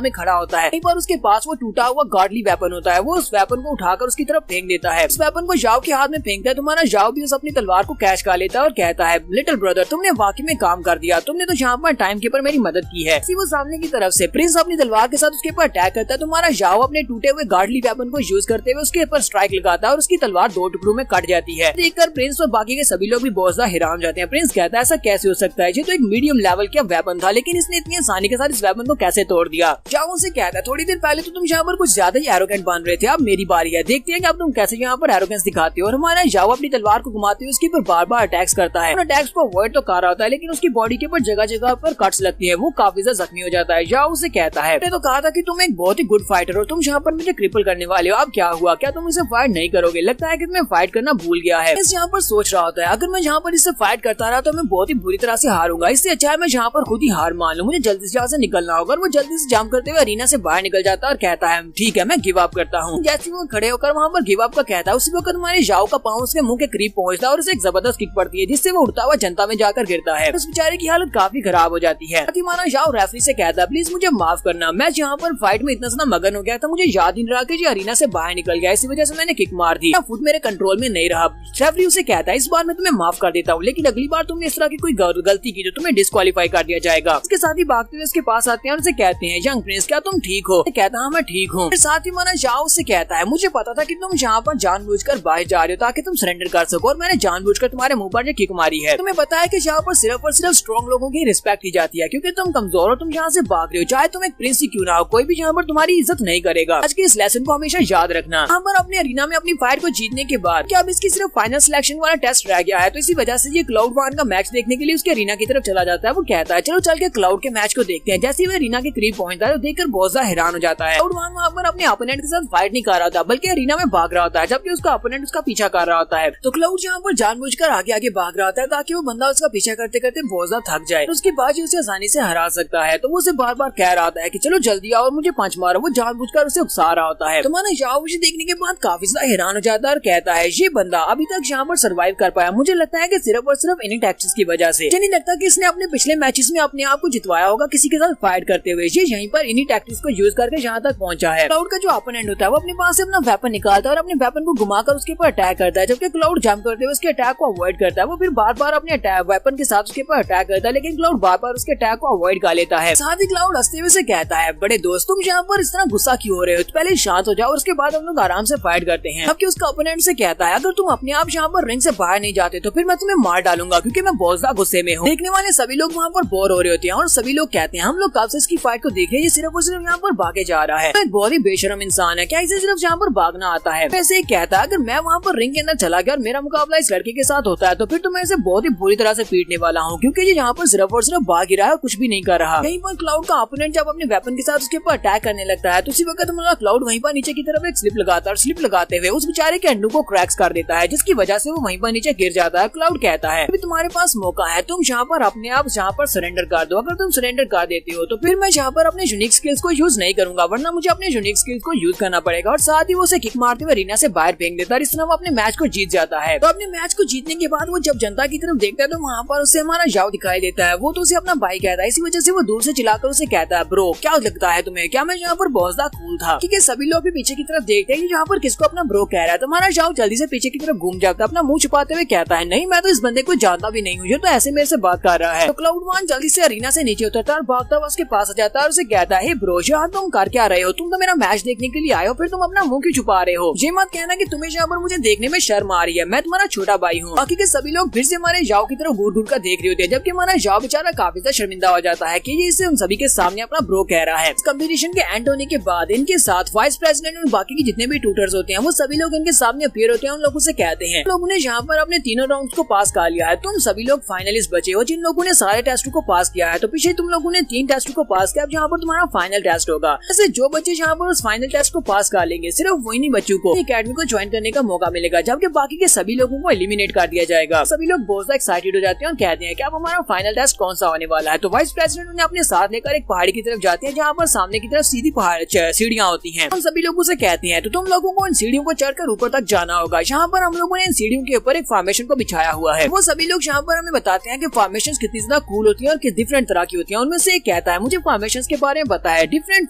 में खड़ा होता है, एक बार उसके पास वो टूटा हुआ गॉडली वेपन होता है। वो उस वेपन को उठाकर उसकी तरफ फेंक देता है। उस वेपन को जाओ के हाथ में फेंकता है, तुम्हारा जाओ भी उस अपनी तलवार को कैच कर लेता है और कहता है लिटिल ब्रदर तुमने वाकई में काम कर दिया, तुमने तो यहाँ पर टाइम के ऊपर मेरी मदद की है। वो सामने की तरफ से प्रिंस अपनी तलवार के साथ उसके ऊपर अटैक करता है। तुम्हारा जाओ अपने टूटे हुए गॉडली वेपन को यूज करते हुए उसके ऊपर स्ट्राइक लगाता है और उसकी तलवार दो टुकड़ों में कट जाती है। देखकर प्रिंस और बाकी के सभी लोग भी बहुत ज्यादा हैरान हो जाते हैं। प्रिंस कहता है ऐसा कैसे हो सकता है, ये तो एक मीडियम लेवल का वेपन था, लेकिन इसने इतनी आसानी के साथ इस वेपन को कैसे तोड़ दिया। जाओ उनसे कहता है थोड़ी देर पहले तो तुम यहाँ पर कुछ ज्यादा ही एरोगेंट बन रहे थे, अब मेरी बारी है, देखते हैं कि अब तुम कैसे यहाँ पर एरोगेंस दिखाते हो। और हमारा जाओ अपनी तलवार को घुमाते हुए उसके ऊपर बार बार अटैक्स करता है। अटैक्स को अवॉइड तो कर रहा होता है, लेकिन उसकी बॉडी के ऊपर जगह जगह पर कट्स लगती है, वो काफी ज्यादा जख्मी हो जाता है। जाओ उसे कहता है मैंने तो कहा था कि तुम एक बहुत ही गुड फाइटर हो, तुम यहाँ पर मुझे क्रिपल करने वाले हो, अब क्या हुआ, क्या तुम इसे फाइट नहीं करोगे? लगता है कि तुम्हें फाइट करना भूल गया है। इस यहाँ पर सोच रहा होता है अगर मैं यहाँ पर इससे फाइट करता रहा तो मैं बहुत ही बुरी तरह से हारूंगा, इससे अच्छा है मैं यहाँ पर खुद ही हार मान लूं, मुझे जल्दी से यहाँ से निकलना होगा। और वो जल्दी से जंप करते हुए अरीना से बाहर निकल जाता है और कहता है ठीक है मैं गिव अप करता हूँ। जैसे वो खड़े होकर वहाँ पर गिव अप का कहता है, उसी वक्त हमारे जाओ का पाँव उसके मुंह के करीब पहुंचता है और उसे एक जबरदस्त किक पड़ती है, जिससे वो उड़ता हुआ जनता में जाकर गिरता है। उस बेचारे की हालत काफी खराब हो जाती है। हमारा जाओ रेफरी से कहता है प्लीज मुझे माफ करना, मैं यहाँ पर फाइट में इतना ज्यादा मगन हो गया था, मुझे याद ही नहीं रहा कि अरीना से बाहर निकल गया, इसी वजह से मैंने किक मार दी, फुट मेरे कंट्रोल में नहीं रहा। रेफरी उसे कहता है इस बार मैं तुम्हें माफ कर देता हूँ, लेकिन अगली बार तुमने इस तरह की कोई गलती की तो तुम्हें डिस्क्वालीफाई कर दिया जाएगा। उसके साथ ही भागते हुए उसके पास आते हैं और उसे कहते हैं यंग प्रिंस क्या तुम ठीक हो? कहता है मैं ठीक हूँ। साथ ही माना जाओ उससे कहता है मुझे पता था कि तुम यहाँ पर जानबूझकर बाहर जा रहे हो ताकि तुम सरेंडर कर सको, और मैंने जानबूझकर तुम्हारे मुंह पर किक मारी है। तुम्हें पता है कि यहाँ पर सिर्फ और सिर्फ स्ट्रॉन्ग लोगों की रिस्पेक्ट की जाती है, क्योंकि तुम कमजोर हो, तुम यहाँ से भाग रहे हो, चाहे तुम एक प्रिंस ही क्यों ना हो, कोई भी यहाँ पर तुम्हारी इज्जत नहीं करेगा। आज के इस लेसन को हमेशा याद रखना। यहाँ पर अपने अरीना में अपनी फाइट को जीतने के बाद क्या अब इसकी सिर्फ फाइनल सिलेक्शन वाला टेस्ट रह गया है, तो इसी वजह से ये क्लाउड वन का मैच देखने के लिए उसके अरीना की तरफ चला जाता है। वो कहता है चलो चल के क्लाउड के मैच को देखते हैं। जैसे ही वो अरीना के करीब पहुंचता है तो देखकर बहुत ज्यादा हैरान हो जाता है। क्लाउड वन वहाँ पर अपने ओपोनेंट के साथ फाइट नहीं कर रहा था, बल्कि अरीना में भाग रहा होता है, जबकि उसका ओपोनेंट उसका पीछा कर रहा होता है। तो क्लाउड यहाँ पर जानबूझकर आगे आगे भाग रहा होता है ताकि वो बंदा उसका पीछा करते करते बहुत ज्यादा थक जाए, तो उसके बाद उसे आसानी से हरा सकता है। तो वो उसे बार बार कह रहा होता है कि चलो जल्दी आओ और मुझे पंच मारो, वो जानबूझकर उसे उकसा रहा होता है। तो माना जाओ उसे देखने के बाद काफी ज्यादा हैरान हो जाता है और कहता है ये बंदा अभी तक यहाँ पर सर्वाइव कर पाया, मुझे लगता है कि सिर्फ और सिर्फ इन्हीं टैक्टिक्स की वजह से। मुझे नहीं लगता कि इसने अपने पिछले मैचेस में अपने आप को जितवाया होगा किसी के साथ फाइट करते हुए। ये यहीं पर इन्हीं टैक्टिक्स को यूज करके यहाँ तक पहुंचा है। क्लाउड का जो ओपोनेंट होता है वो अपने पास से अपना वेपन निकालता है और अपने वेपन को घुमाकर उसके ऊपर अटैक करता है, जबकि क्लाउड जंप करते हुए उसके अटैक को अवॉइड करता है। वो फिर बार बार अपने वेपन के साथ उसके ऊपर अटैक करता है, लेकिन क्लाउड बार बार उसके अटैक को अवॉइड कर लेता है। साथ ही क्लाउड हंसते हुए से कहता है बड़े दोस्त तुम यहाँ पर इस तरह गुस्सा क्यों हो रहे हो, तो पहले शांत हो जाओ, उसके बाद हम लोग आराम से फाइट करते हैं। जबकि उसका ओपोनेंट से कहता है अगर तुम अपने आप यहाँ पर रिंग से बाहर नहीं जाते तो फिर मैं तुम्हें मार डालूंगा, क्योंकि मैं बहुत ज्यादा गुस्से में हूँ। देखने वाले सभी लोग वहाँ पर बोर हो रहे होते हैं और सभी लोग कहते हैं हम लोग कब से इसकी फाइट को देख रहे हैं, ये सिर्फ और सिर्फ यहाँ पर भागे जा रहा है, एक बहुत ही बेशरम इंसान है, क्या इसे सिर्फ यहाँ पर भागना आता है। वैसे कहता है अगर मैं वहाँ पर रिंग के अंदर चला गया और मेरा मुकाबला इस लड़के के साथ होता है तो फिर तो मैं इसे बहुत ही बुरी तरह से पीटने वाला हूँ, क्योंकि ये यहाँ पर सिर्फ और सिर्फ भाग ही रहा है, कुछ भी नहीं कर रहा। यहीं पर क्लाउड का ओपोनेंट जब अपने वेपन के साथ उसके ऊपर अटैक करने लगता है तो उसी वक्त क्लाउड वहीं पर नीचे की तरफ एक स्लिप लगाता है और स्लिप लगाते हुए उस बेचारे के अंडू को क्रैक्स कर देता है, जिसकी वजह से वो वहीं पर नीचे गिर जाता है। क्लाउड कहता है अभी तुम्हारे पास मौका है, तुम यहाँ पर अपने आप यहाँ पर सरेंडर कर दो। अगर तुम सरेंडर कर देते हो तो फिर मैं यहाँ पर अपने यूनिक स्किल्स को यूज नहीं करूंगा, वरना मुझे अपने यूनिक स्किल्स को यूज करना पड़ेगा। और साथ ही वो उसे किक मारते हुए रीना से बाहर फेंक देता है। इस तरह वो अपने मैच को जीत जाता है। तो अपने मैच को जीतने के बाद वो जब जनता की तरफ देखता है तो वहाँ पर उसे हमारा जाओ दिखाई देता है। वो तो उसे अपना भाई कहता है, इसी वजह से वो दूर से चिल्लाकर उसे कहता है ब्रो क्या लगता है तुम्हें, क्या मैं यहाँ पर बहुत ज्यादा कूल था। क्योंकि सभी लोग भी पीछे की तरफ देखते हैं कि यहाँ पर किसको अपना ब्रो कह रहा है। तो हमारा जाओ जल्दी से पीछे की तरफ घूम जाता है, अपना मुंह छुपाते हुए कहता है नहीं मैं तो इस बंदे को जानता भी नहीं हूँ, ये तो ऐसे मेरे से बात कर रहा है। तो क्लाउड वन जल्दी से अरीना से नीचे उतरता है और भागता हुआ उसके पास आ जाता है और उसे कहता है ब्रो यहाँ तुम कर क्या रहे हो, तुम तो मेरा मैच देखने के लिए आए हो, फिर तुम अपना मुंह क्यों छुपा रहे हो। ये मत कहना कि तुम्हें यहाँ पर मुझे देखने में शर्म आ रही है, मैं तुम्हारा छोटा भाई हूँ। बाकी के सभी लोग फिर से हमारे जाओ की तरफ घूर घूर कर देख रहे होते हैं, जबकि हमारा जाओ बेचारा काफी ज्यादा शर्मिंदा हो जाता है कि ये इसे उन सभी के सामने अपना ब्रो कह रहा है। कंपटीशन के एंड होने के बाद इनके साथ वाइस प्रेसिडेंट और बाकी के जितने भी ट्यूटर्स होते हैं वो सभी लोग इनके सामने अपीयर होते हैं। उन लोगों से कहते हैं लोगों ने यहाँ पर अपने तीनों राउंड को पास कर लिया है, तुम सभी लोग फाइनलिस्ट बचे हो जिन लोगों ने सारे टेस्ट को पास किया है। तो पीछे तुम लोगों ने 3 टेस्ट को पास किया, अब यहाँ पर तुम्हारा फाइनल टेस्ट होगा। ऐसे जो बच्चे यहाँ पर उस फाइनल टेस्ट को पास कर लेंगे सिर्फ वही नहीं बच्चों को एकेडमी को ज्वाइन करने का मौका मिलेगा, जबकि बाकी के सभी लोगों को एलिमिनेट कर दिया जाएगा। सभी लोग बहुत ज्यादा एक्साइटेड हो जाते हैं और कहते हैं कि अब हमारा फाइनल टेस्ट कौन सा होने वाला है। तो वाइस प्रेसिडेंट उन्हें अपने साथ लेकर एक पहाड़ी की तरफ जाते हैं जहाँ पर सामने की तरफ सीधी पहाड़ सीढ़ियाँ होती हैं। हम सभी लोगों से कहते हैं तो तुम लोगों को इन सीढ़ियों को चढ़कर ऊपर तक जाना होगा। यहाँ पर हम लोगों ने इन सीढ़ियों के ऊपर एक फॉर्मेशन को बिछाया हुआ है। वो सभी लोग यहाँ पर हमें बताते हैं कि फॉर्मेशन कितनी ज्यादा कूल होती है और किस डिफरेंट तरह की होती है। उनमें से एक कहता है मुझे फॉर्मेशन के बारे में पता है, डिफरेंट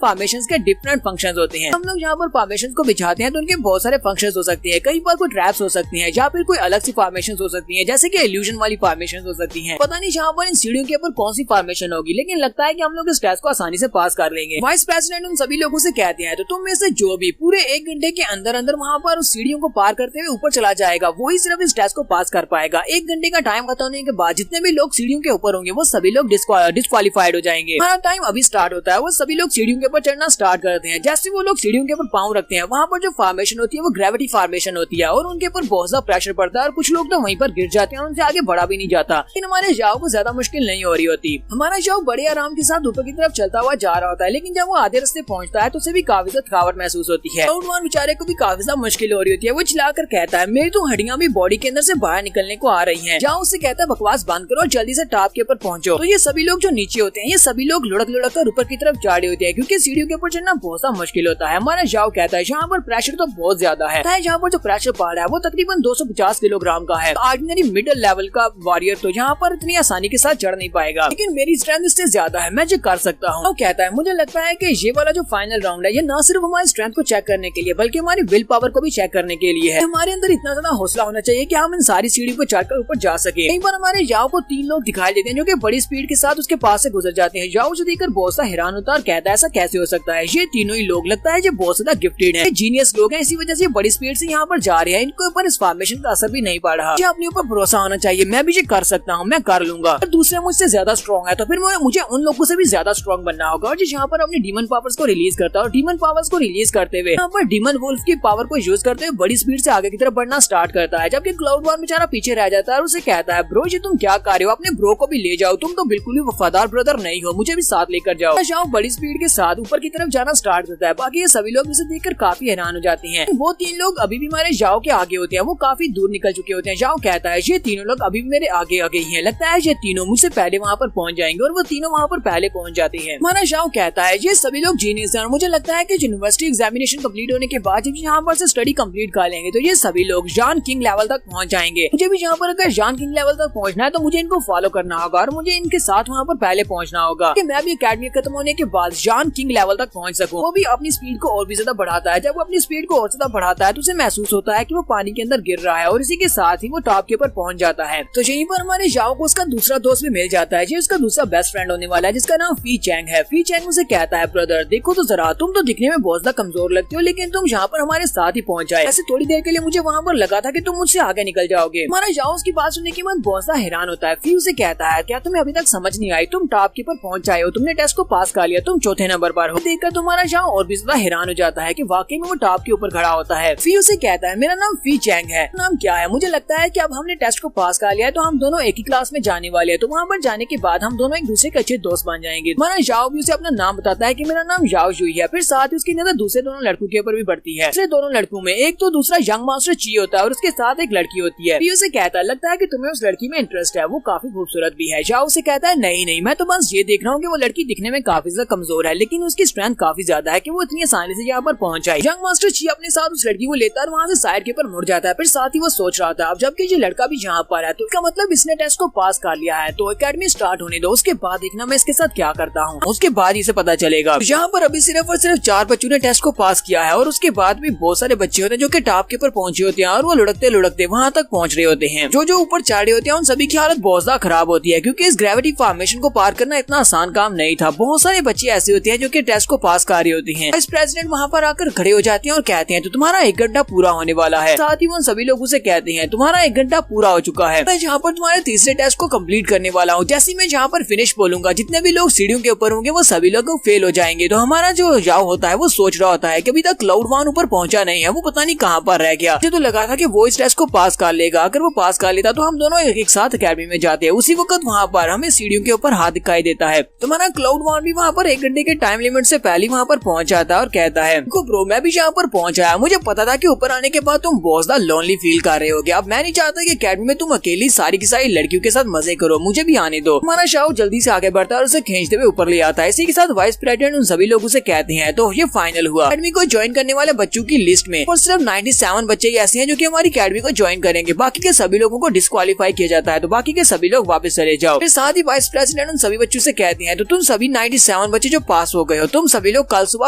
फॉर्मेशन के डिफरेंट फंक्शन होते हैं। हम लोग यहाँ पर फॉर्मेशन को बिछाते हैं तो उनके बहुत सारे फंक्शन हो सकते हैं, कई बार कोई ट्रैप्स हो सकती है या फिर कोई अलग सी फॉर्मेशन हो सकती है, जैसे की इल्यूजन वाली फॉर्मेशन हो सकती है। पता नहीं यहाँ पर इन सीढ़ियों के ऊपर कौन सी फॉर्मेशन होगी, लेकिन लगता है कि हम लोग इस टेस्ट को आसानी से पास कर लेंगे। वाइस प्रेसिडेंट उन सभी लोगों से कहते हैं तो तुम में से जो भी पूरे 1 घंटे के अंदर अंदर वहाँ पर उस सीढ़ियों को पार करते हुए ऊपर चला जाएगा वही सिर्फ इस टेस्ट को पास कर पाएगा। 1 घंटे का टाइम खत्म होने के बाद जितने भी लोग सीढ़ियों के ऊपर होंगे वो सभी लोग डिस्क्वालीफाइड हो जाएंगे। हमारा टाइम अभी स्टार्ट होता है, वो सभी लोग सीढ़ियों के ऊपर चढ़ना स्टार्ट करते हैं। जैसे वो लोग सीढ़ियों के ऊपर पाँव रखते हैं वहाँ पर जो फॉर्मेशन होती है वो ग्रेविटी फॉर्मेशन होती है और उनके ऊपर बहुत ज्यादा प्रेशर पड़ता है और कुछ लोग तो वहीं पर गिर जाते हैं और उनसे आगे बढ़ा भी नहीं जाता। लेकिन हमारे जाओ को ज्यादा मुश्किल नहीं हो रही होती। हमारा जाओ बड़े आराम के साथ ऊपर की तरफ चलता हुआ जा रहा होता है, लेकिन जब वो आधे रास्ते पहुंचता है तो उसे भी काफी ज्यादा थकावट महसूस होती है। क्लाउड बेचारे को भी काफी ज्यादा मुश्किल हो रही होती है। वो चिल्लाकर कहता है मेरी तो हड्डियां भी बॉडी के अंदर से बाहर निकलने को आ रही हैं। जाओ उससे कहता है बकवास बंद करो और जल्दी से टॉप के ऊपर पहुंचो। तो ये सभी लोग जो नीचे होते हैं ये सभी लोग लुढ़क लुढ़क कर ऊपर की तरफ जा रहे होते हैं क्योंकि सीढ़ियों के ऊपर चढ़ना बहुत सा मुश्किल होता है। हमारा जाओ कहता है यहाँ पर प्रेशर तो बहुत ज्यादा है। यहाँ पर जो प्रेशर पड़ रहा है वो तकरीबन 250 किलोग्राम का है। ऑर्डिनरी मिडिल लेवल का वॉरियर तो यहाँ पर इतनी आसानी के साथ चढ़ नहीं पाएगा, लेकिन मेरी स्ट्रेंथ इससे ज्यादा है, मैं जो कर सकता हूँ। कहता है मुझे लगता है कि ये वाला जो फाइनल राउंड है ये न सिर्फ हमारी स्ट्रेंथ को चेक करने के लिए बल्कि हमारी विल पावर को भी चेक करने के लिए है। हमारे अंदर इतना ज्यादा हौसला होना चाहिए कि हम इन सारी सीढ़ी को चढ़कर ऊपर जा सके। कई बार हमारे जाओ को 3 लोग दिखाई देते हैं जो कि बड़ी स्पीड के साथ उसके पास से गुजर जाते हैं। जाओ जो देखकर बहुत सा हैरान होता है और कहता है ऐसा कैसे हो सकता है, ये तीनों ही लोग लगता है ये बहुत ज्यादा गिफ्टेड है, जीनियस लोग हैं, इसी वजह से बड़ी स्पीड से यहाँ पर जा रहे हैं, इनके ऊपर इस फॉर्मेशन का असर भी नहीं पड़ रहा। अपने ऊपर भरोसा होना चाहिए, मैं भी ये कर सकता हूँ, मैं कर लूंगा। अगर दूसरे मुझसे ज्यादा स्ट्रॉन्ग है तो फिर मुझे उन लोगों से भी ज्यादा स्ट्रॉन्ग बनना होगा। और जो यहाँ पर अपने डीमन पावर्स को रिलीज करता है और डीमन पावर्स को रिलीज करते हुए यहाँ पर डीमन वुल्फ की पावर को यूज करते हुए बड़ी स्पीड से आगे की तरफ बढ़ना स्टार्ट करता है, जबकि क्लाउड वन बेचारा पीछे रह जाता है और उसे कहता है ब्रो ये तुम क्या कर रहे हो, अपने ब्रो को भी ले जाओ, तुम तो बिल्कुल भी वफादार ब्रदर नहीं हो, मुझे भी साथ लेकर जाओ। जाओ बड़ी स्पीड के साथ ऊपर की तरफ जाना स्टार्ट करता है। बाकी ये सभी लोग इसे देखकर काफी हैरान हो जाते हैं। वो 3 लोग अभी भी हमारे जाओ के आगे होते हैं, वो काफी दूर निकल चुके होते हैं। जाओ कहता है ये तीनों लोग अभी भी मेरे आगे आगे ही हैं, लगता है ये तीनों मुझसे पहले वहाँ पर पहुँच जाएंगे और वो तीनों वहाँ पर पहले पहुँच जाते हैं। हमारा जाओ कहता है ये सभी लोग जीनियस हैं और मुझे लगता है कि यूनिवर्सिटी एग्जामिनेशन कंप्लीट होने के बाद जब यहाँ पर से स्टडी कंप्लीट कर लेंगे तो ये सभी लोग जॉन किंग लेवल तक पहुँच जाएंगे। मुझे भी यहाँ पर अगर जॉन किंग लेवल तक पहुँचना है तो मुझे इनको फॉलो करना होगा और मुझे इनके साथ वहाँ पर पहले पहुँचना होगा कि मैं भी एकेडमी खत्म होने के बाद जॉन किंग लेवल तक पहुँच सकूँ। वो भी अपनी स्पीड को और भी ज्यादा बढ़ाता है। जब वो अपनी स्पीड को और ज्यादा बढ़ाता है तो उसे महसूस होता है कि वो पानी के अंदर गिर रहा है और इसी के साथ ही वो टॉप के ऊपर पहुँच जाता है। तो यहीं पर हमारे जाओ को उसका दूसरा दोस्त भी मिल जाता है, ये उसका दूसरा बेस्ट फ्रेंड होने वाला है जिसका नाम फी चैंग है। फी चैंग उसे कहता है ब्रदर देखो तो जरा, तुम तो दिखने में बहुत ज्यादा कमजोर लगते हो लेकिन तुम यहाँ पर हमारे साथ ही पहुँच जाए। ऐसे थोड़ी देर के लिए मुझे वहाँ पर लगा था कि तुम मुझसे आगे निकल जाओगे। हमारा जाओ उसकी बात सुनने के बाद बहुत सा हैरान होता है। फी उसे कहता है क्या तुम्हें अभी तक समझ नहीं आई, तुम टॉप के ऊपर पहुँच जाए हो, तुमने टेस्ट को पास कर लिया, तुम चौथे नंबर पर हो। देखकर तुम्हारा जाओ और भी ज्यादा हैरान हो जाता है कि वाकई में वो टॉप के ऊपर खड़ा होता है। फी उसे कहता है मेरा नाम फी चैंग है। नाम क्या है, मुझे लगता है कि अब हमने टेस्ट को पास कर लिया है तो हम दोनों एक ही क्लास में जाने वाले हैं, तो वहाँ पर जाने के बाद हम दोनों एक दूसरे के अच्छे दोस्त बन जाएंगे। हमारा जाओ भी उसे अपना नाम बताता है कि मेरा नाम जाओ जुई है। फिर साथ ही उसके उसकी नजर दूसरे दोनों लड़कों के ऊपर भी पड़ती है। दूसरे दोनों लड़कों में एक तो दूसरा यंग मास्टर ची होता है और उसके साथ एक लड़की होती है। उसे कहता है लगता है कि तुम्हें उस लड़की में इंटरेस्ट है, वो काफी खूबसूरत भी है। जाओ उसे कहता है नहीं मैं तो बस ये देख रहा हूँ कि वो लड़की दिखने में काफी ज्यादा कमजोर है, लेकिन उसकी स्ट्रेंथ काफी ज्यादा है कि वो इतनी आसानी से यहाँ पर पहुंच जाए। यंग मास्टर ची अपने साथ उस लड़की को लेता है और वहाँ से साइड के ऊपर मुड़ जाता है। फिर साथ ही वो सोच रहा था अब जबकि ये लड़का भी यहाँ पर है तो इसका मतलब इसने टेस्ट को पास कर लिया है, तो एकेडमी स्टार्ट होने दो, उसके बाद देखना मैं इसके साथ क्या करता हूँ, उसके बाद इसे पता चलेगा। यहाँ पर अभी सिर्फ और सिर्फ 4 बच्चों ने टेस्ट को पास किया है और उसके बाद भी बहुत सारे बच्चे होते हैं जो कि टॉप के ऊपर पहुंचे होते हैं और वो लुढ़कते लुढ़कते वहाँ तक पहुँच रहे होते हैं। जो ऊपर चढ़े होते हैं उन सभी की हालत बहुत ज्यादा खराब होती है क्योंकि इस ग्रेविटी फॉर्मेशन को पार करना इतना आसान काम नहीं था। बहुत सारे बच्चे ऐसे होते हैं जो कि टेस्ट को पास कर रहे होते हैं। वाइस प्रेसिडेंट वहाँ पर आकर खड़े हो जाते हैं और कहते हैं तो तुम्हारा 1 घंटा पूरा होने वाला है। साथ ही वो सभी लोगों से कहते हैं तुम्हारा 1 घंटा पूरा हो चुका है, मैं जहाँ पर तुम्हारे तीसरे टेस्ट को कम्प्लीट करने वाला हूँ। जैसे मैं जहाँ पर फिनिश बोलूंगा जितने भी लोग सीढ़ियों के ऊपर होंगे वो सभी लोग फेल हो जाएंगे। तो हमारा जो जाओ होता है वो सोच रहा होता है कि अभी तक क्लाउड 1 ऊपर पहुंचा नहीं है, वो पता नहीं कहाँ पर रह गया। मुझे तो लगा था कि वो इस टेस्ट को पास कर लेगा, अगर वो पास कर लेता तो हम दोनों एक साथ अकेडमी में जाते हैं। उसी वक्त वहाँ पर हमें सीढ़ियों के ऊपर हाथ दिखाई देता है। तुम्हारा क्लाउड 1 भी वहाँ पर 1 घंटे के टाइम लिमिट से पहले वहाँ पर पहुंच जाता है और कहता है ब्रो मैं भी यहाँ पर पहुंचा, मुझे पता था कि ऊपर आने के बाद तुम बहुत ज्यादा लोनली फील कर रहे होगे। अब मैं नहीं चाहता कि अकेडमी में तुम अकेली सारी की सारी लड़कियों के साथ मजे करो, मुझे भी आने दो। हमारा शाह जल्दी से आगे बढ़ता है और उसे खींचते हुए ऊपर ले आता है। इसी के साथ वाइस प्रेसिडेंट उन सभी लोगों से कहते हैं तो ये फाइनल हुआ, अकेडमी को ज्वाइन करने वाले बच्चों की लिस्ट में और सिर्फ 97 बच्चे ऐसे हैं जो कि हमारी अकेडमी को ज्वाइन करेंगे, बाकी के सभी लोगों को डिस्क्वालीफाई किया जाता है। तो बाकी के सभी लोग वापस चले जाओ। फिर साथ ही वाइस प्रेसिडेंट उन सभी बच्चों से कहते हैं तो तुम सभी 97 बच्चे जो पास हो गए हो तुम सभी लोग कल सुबह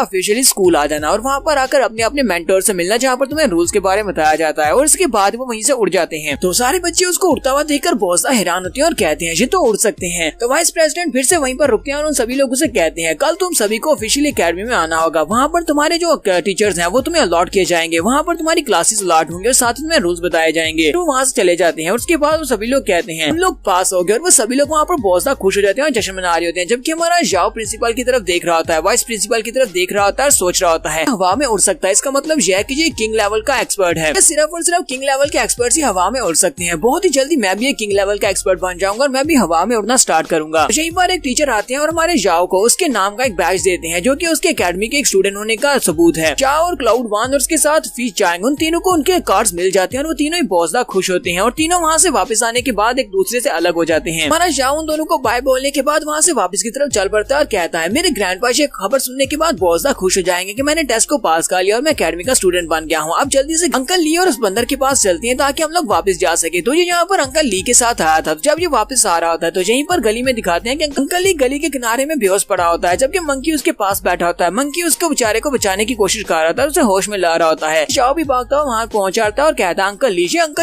ऑफिशियली स्कूल आ जाना और वहाँ पर आकर अपने अपने मेंटोर से मिलना जहाँ पर तुम्हें रूल्स के बारे में बताया जाता है। और इसके बाद वो वहीं से उड़ जाते हैं। तो सारे बच्चे उसको उड़ता हुआ देखकर बहुत ज्यादा हैरान होते हैं और कहते हैं ये तो उड़ सकते हैं। तो वाइस प्रेसिडेंट फिर से वहीं पर रुकते हैं और उन सभी लोगों से कहते हैं कल तुम सभी को ऑफिशियली अकेडमी में आना होगा, वहाँ पर तुम्हारे जो टीचर्स हैं वो तुम्हें अलॉट किए जाएंगे, वहाँ पर तुम्हारी क्लासेस अलॉट होंगे और साथ ही तुम्हें रूल्स बताए जाएंगे। तो वहाँ से चले जाते हैं। उसके बाद वो सभी लोग कहते हैं हम लोग पास हो गए और वो सभी लोग वहाँ पर बहुत ज्यादा खुश हो जाते हैं और जश्न मना रहे होते हैं। जबकि हमारा जाओ प्रिंसिपल की तरफ देख रहा होता है, वाइस प्रिंसिपल की तरफ देख रहा होता है और सोच रहा होता है हवा में उड़ सकता है, इसका मतलब यह है कि ये किंग लेवल का एक्सपर्ट है। सिर्फ और सिर्फ किंग लेवल के एक्सपर्ट ही हवा में उड़ सकते हैं, बहुत ही जल्दी मैं भी एक किंग लेवल का एक्सपर्ट बन जाऊंगा और मैं भी हवा में उड़ना स्टार्ट करूंगा। यहीं पर एक टीचर आते हैं और हमारे जाओ को उसके नाम का एक बैच देते हैं जो कि उसके एकेडमी के एक स्टूडेंट होने का सबूत है। जाओ और क्लाउड 1 और उसके साथ फीस जाएंगे, उन तीनों को उनके कार्ड्स मिल जाते हैं और वो तीनों ही बहुत ज्यादा खुश होते हैं और तीनों वहाँ से वापस आने के बाद एक दूसरे से अलग हो जाते हैं। हमारा जाओ उन दोनों को बाय बोलने के बाद वहाँ से वापस की तरफ चल पड़ता है और कहता है मेरे ग्रैंडपा ये खबर सुनने के बाद बहुत ज्यादा खुश हो जाएंगे कि मैंने टेस्ट को पास कर लिया और मैं एकेडमी का स्टूडेंट बन गया हूँ। अब जल्दी से अंकल ली और उस बंदर के पास चलते हैं ताकि हम लोग वापस जा सके। तो ये यहाँ पर अंकल ली के साथ आया था। जब ये वापस आ रहा होता है तो यहीं पर गली में दिखाते हैं कि अंकल ली गली के किनारे में बेहोश पड़ा होता है, जबकि मंकी उसके पास बैठा होता है। मंकी उसको बेचारे को बचाने की कोशिश कर रहा था, उसे होश में ला रहा होता है। जाओ भी भागता हुआ वहाँ पहुँचाता है और कहता है अंकल